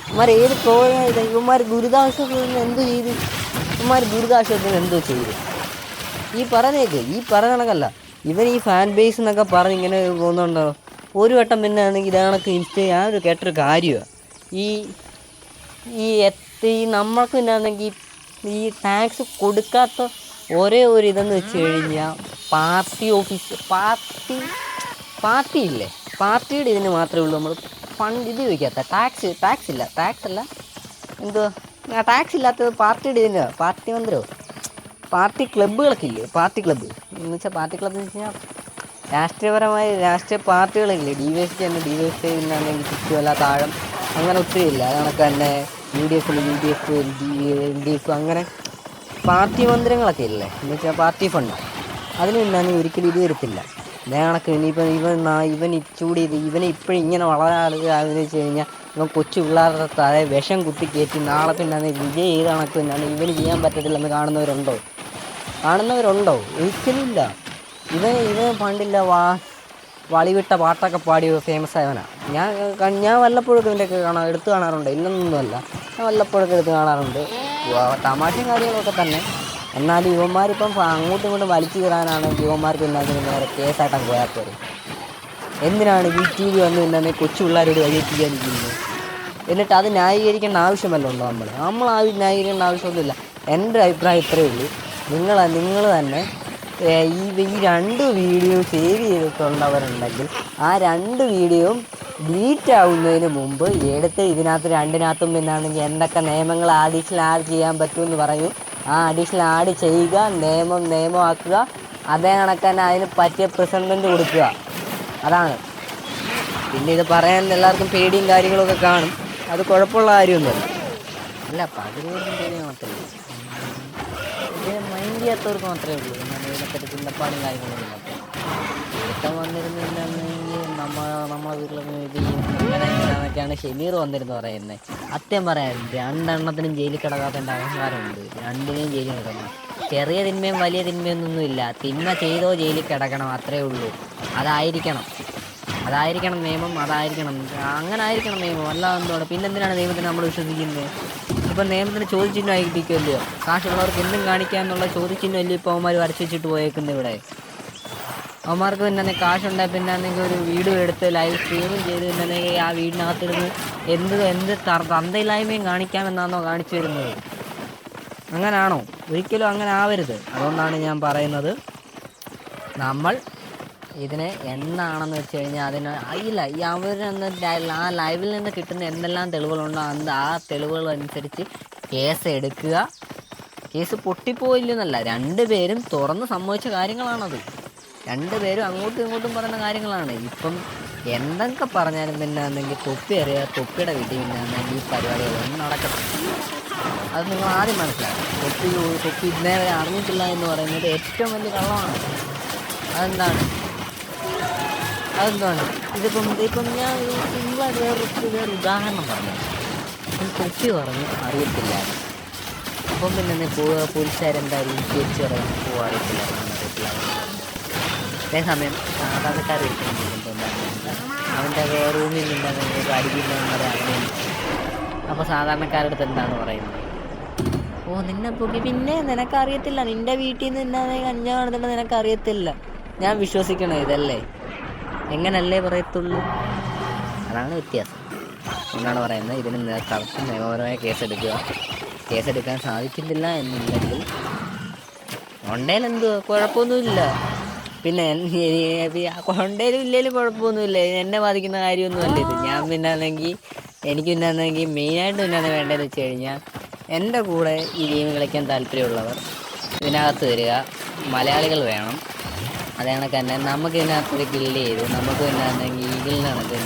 ഇവന്മാർ ഏത് പ്രോഗ്രാം ചെയ്ത? ഇവന്മാർ ദുരിതാശ്വാസത്തിന് എന്തു ചെയ്തു? എന്തോ ചെയ്തു? ഈ പറഞ്ഞ ഇവൻ ഈ ഫാൻ ബേസ് എന്നൊക്കെ പറഞ്ഞ് ഇങ്ങനെ പോകുന്നുണ്ടോ? ഒരു വട്ടം പിന്നെ ആണെങ്കിൽ ഇതാണൊക്കെ ഞാനൊരു കേട്ടൊരു കാര്യമാണ്, ഈ നമ്മൾക്ക് പിന്നെ ആണെങ്കിൽ ഈ ടാക്സ് കൊടുക്കാത്ത ഒരേ ഒരു ഇതെന്ന് വെച്ച് കഴിഞ്ഞാൽ പാർട്ടി ഓഫീസ്, പാർട്ടിയില്ലേ, പാർട്ടിയുടെ ഇതിന് മാത്രമേ ഉള്ളൂ നമ്മൾ ഫണ്ട് ഇത് ചോദിക്കാത്ത. ടാക്സ് ഇല്ലാത്തത് പാർട്ടിയുടെ ഇതിന്, പാർട്ടി മന്ദിരമോ പാർട്ടി ക്ലബ്ബുകളൊക്കെ ഇല്ലേ, പാർട്ടി ക്ലബ്ബ് എന്ന് വെച്ചാൽ രാഷ്ട്രീയ പാർട്ടികളില്ലേ, DYFI എന്നാണെങ്കിൽ ചുറ്റുമല്ല താഴം അങ്ങനെ ഒത്തിരി ഇല്ല. അത് കണക്ക് തന്നെ UDF, LDF അങ്ങനെ പാർട്ടി മന്ദിരങ്ങളൊക്കെ ഇല്ലേ, എന്ന് വെച്ചാൽ പാർട്ടി ഫണ്ട്. അതിന് പിന്നാണെങ്കിൽ ഒരിക്കലും ഇത് വരത്തില്ല. ഇതേ കണക്ക് ഇനിയിപ്പോൾ ഇവൻ ഇച്ചൂടി ഇവനെ ഇപ്പോഴും ഇങ്ങനെ വളരാതെന്ന് വെച്ച് കഴിഞ്ഞാൽ ഇവൻ കൊച്ചു പിള്ളേരുടെ തലേ വിഷം കുത്തി കയറ്റി നാളെ പിന്നെ വിജയ് ചെയ്ത കണക്ക് പിന്നാണ് ഇവന് ചെയ്യാൻ പറ്റത്തില്ലെന്ന് കാണുന്നവരുണ്ടോ? ഒരിക്കലും ഇല്ല. ഇവൻ പണ്ടില്ല വളിവിട്ട പാട്ടൊക്കെ പാടി ഫേമസ് ആയവനാണ്. ഞാൻ വല്ലപ്പോഴൊക്കെ ഇവൻ്റെയൊക്കെ എടുത്ത് കാണാറുണ്ട്, ഇല്ലെന്നൊന്നുമല്ല, ഞാൻ വല്ലപ്പോഴൊക്കെ എടുത്ത് കാണാറുണ്ട്. തമാശയും കാര്യങ്ങളൊക്കെ തന്നെ. എന്നാലും ഇവന്മാരിപ്പം അങ്ങോട്ടും ഇങ്ങോട്ടും വലിച്ചു കയറാനാണെങ്കിൽ ഇവന്മാർക്ക് പിന്നെ നേരെ കേസായിട്ടാണ് പോയാൽ പോരെ. എന്തിനാണ് യൂട്യൂബിൽ വന്ന് പിന്നെ കൊച്ചു പിള്ളേരോട് വഴിയെത്തിക്കാനിരിക്കുന്നത്? എന്നിട്ട് അത് ന്യായീകരിക്കേണ്ട ആവശ്യമല്ല ഉണ്ടോ? നമ്മൾ ന്യായീകരിക്കേണ്ട ആവശ്യമൊന്നുമില്ല. എൻ്റെ അഭിപ്രായം ഇത്രയേ ഉള്ളൂ. നിങ്ങൾ തന്നെ ഈ രണ്ട് വീഡിയോ സേവ് ചെയ്തിട്ടുള്ളവരുണ്ടെങ്കിൽ ആ രണ്ട് വീഡിയോയും ഡിലീറ്റ് ആവുന്നതിന് മുമ്പ് എടുത്ത് ഇതിനകത്ത് രണ്ടിനകത്തും പിന്നാണെങ്കിൽ എന്തൊക്കെ നിയമങ്ങൾ അഡീഷണൽ ആഡ് ചെയ്യാൻ പറ്റുമെന്ന് പറയൂ. ആ അഡീഷണൽ ആഡ് ചെയ്യുക, നിയമമാക്കുക. അതേ കണക്ക് തന്നെ അതിന് പറ്റിയ പ്രസൻമെൻറ്റ് കൊടുക്കുക. അതാണ്. പിന്നെ ഇത് പറയാൻ എല്ലാവർക്കും പേടിയും കാര്യങ്ങളൊക്കെ കാണും, അത് കുഴപ്പമുള്ള കാര്യമൊന്നുമല്ല. അല്ല, പകുതിയോടും പേടി മാത്രമേ ഉള്ളൂ, ഇത് മൈൻഡ് ചെയ്യാത്തവർക്ക് മാത്രമേ ഉള്ളൂ. ഇതിനെപ്പറ്റി ചിന്തപ്പാടും കാര്യങ്ങളൊന്നും മാത്രമേ ഒരുത്തം വന്നിരുന്നില്ലെങ്കിൽ നമ്മളെ വീട്ടിലൊന്നും ഇത് ഇങ്ങനെയൊക്കെയാണ് ഷെമീർ വന്നിരുന്നു പറയുന്നത്. സത്യം പറയാൻ രണ്ടെണ്ണത്തിനും ജയിലിൽ കിടക്കാത്തതിൻ്റെ അഹങ്കാരമുണ്ട്. രണ്ടിനെയും ജയിലിൽ കിടക്കണം. ചെറിയ തിന്മയും വലിയ തിന്മയൊന്നുമില്ല. തിന്മ ചെയ്തോ ജയിലിൽ കിടക്കണം, അത്രേ ഉള്ളൂ. അതായിരിക്കണം നിയമം, അങ്ങനെ ആയിരിക്കണം നിയമം. അല്ലാതെ എന്താണ്? പിന്നെന്തിനാണ് നിയമത്തിന് നമ്മൾ വിശ്വസിക്കുന്നത്? ഇപ്പം നിയമത്തിന് ചോദ്യചിഹ്നം ആയിരിക്കുമല്ലോ. കാശുള്ളവർക്ക് എന്തും കാണിക്കാമെന്നുള്ള ചോദ്യചിഹ്നം അല്ലേ ഇപ്പോൾ അവന്മാർ വരച്ച് വെച്ചിട്ട് പോയേക്കുന്നത് ഇവിടെ. അവന്മാർക്ക് പിന്നെ കാശുണ്ടായി പിന്നെ ഒരു വീഡിയോ എടുത്ത് ലൈവ് സ്ട്രീമിങ് ചെയ്ത് പിന്നെ ആ വീടിനകത്തിരുന്ന് എന്ത് തന്തയില്ലായ്മയും കാണിക്കാമെന്നാണോ കാണിച്ചു വരുന്നത്? അങ്ങനാണോ? ഒരിക്കലും അങ്ങനെ ആവരുത്. അതുകൊണ്ടാണ് ഞാൻ പറയുന്നത്, നമ്മൾ ഇതിന് എന്താണെന്ന് വെച്ച് കഴിഞ്ഞാൽ അതിന് അവരെന്ന് ആ ലൈവിൽ നിന്ന് കിട്ടുന്ന എന്തെല്ലാം തെളിവുകളുണ്ടോ ആ തെളിവുകൾ അനുസരിച്ച് കേസ് എടുക്കുക. കേസ് പൊട്ടിപ്പോയില്ലെന്നല്ല, രണ്ടുപേരും തുറന്ന് സംഭവിച്ച കാര്യങ്ങളാണത്. രണ്ടുപേരും അങ്ങോട്ടും ഇങ്ങോട്ടും പറയുന്ന കാര്യങ്ങളാണ്. ഇപ്പം എന്തൊക്കെ പറഞ്ഞാലും പിന്നാണെങ്കിൽ തൊപ്പി അറിയാം, തൊപ്പിയുടെ വീട്ടിൽ പിന്നാണെങ്കിൽ ഈ പരിപാടികളൊന്നും നടക്കത്തില്ല. അത് നിങ്ങൾ ആദ്യം മനസ്സിലാക്കണം. തൊപ്പി ഇന്നേ വരെ അറിഞ്ഞിട്ടില്ല എന്ന് പറയുന്നത് ഏറ്റവും വലിയ കള്ളമാണ്. അതെന്താണ് ഇതിപ്പം ഞാൻ സിമ്പിളായിട്ട് വേറെ ഉദാഹരണം പറഞ്ഞു. തൊപ്പി പറഞ്ഞു അറിയത്തില്ല. അപ്പം പിന്നെ പോലീസുകാരെന്തായാലും തിരിച്ചു പറയാൻ അറിയത്തില്ല. അതേസമയം സാധാരണക്കാർ അവൻ്റെ റൂമിൽ നിന്നുണ്ടെങ്കിൽ അടിക്കുന്നതെന്ന് പറയാൻ. അപ്പോൾ സാധാരണക്കാരുടെ അടുത്ത് എന്താണ് പറയുന്നത്? ഓ നിന്നെ പൊക്കി, പിന്നെ നിനക്കറിയത്തില്ല, നിൻ്റെ വീട്ടിൽ നിന്ന് തന്നെ കഞ്ചാവ് നടന്നിട്ട് നിനക്കറിയത്തില്ല. ഞാൻ വിശ്വസിക്കണോ ഇതല്ലേ? എങ്ങനല്ലേ പറയത്തുള്ളൂ? അതാണ് വ്യത്യാസം. എന്നാണ് പറയുന്നത്. ഇതിന് കറക്റ്റ് നിയമപരമായ കേസെടുക്കാൻ സാധിക്കുന്നില്ല എന്നുണ്ടെങ്കിൽ കൊണ്ടേലെന്തുവാ, കുഴപ്പമൊന്നുമില്ല. പിന്നെ കൊണ്ടേലും ഇല്ലേലും കുഴപ്പമൊന്നുമില്ല. എന്നെ ബാധിക്കുന്ന കാര്യമൊന്നുമല്ല ഇത്. ഞാൻ എനിക്ക് മെയിനായിട്ട് വേണ്ടതെന്ന് വെച്ച് കഴിഞ്ഞാൽ എൻ്റെ കൂടെ ഈ ഗെയിം കളിക്കാൻ താല്പര്യമുള്ളവർ ഇതിനകത്ത് വരിക. മലയാളികൾ വേണം. അതേ കണക്ക് തന്നെ നമുക്ക് ഇതിനകത്തൊരു കില്ല് ചെയ്ത് നമുക്ക് ഇതിൽ നമുക്ക്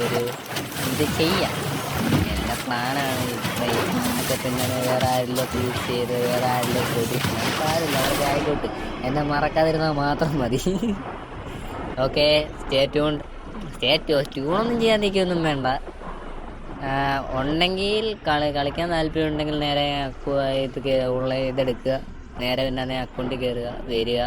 ഒരു ഇത് ചെയ്യാം. എൻ്റെ പ്ലാനാണ്. ഇതൊക്കെ പിന്നെ വേറെ ആരെല്ലാം യൂസ് ചെയ്ത് വേറെ ആരെല്ലാം കാര്യമില്ല, അവർക്ക് ആയിക്കോട്ട്. എന്നെ മറക്കാതിരുന്നാൽ മാത്രം മതി. ഓക്കെ, ട്യൂണൊന്നും ചെയ്യാൻ നിൽക്കൊന്നും വേണ്ട. ഉണ്ടെങ്കിൽ കളിക്കാൻ താല്പര്യം ഉണ്ടെങ്കിൽ നേരെ ഇതെടുക്കുക. നേരെ പിന്നെ അക്കൗണ്ടിൽ കയറുക, വരിക.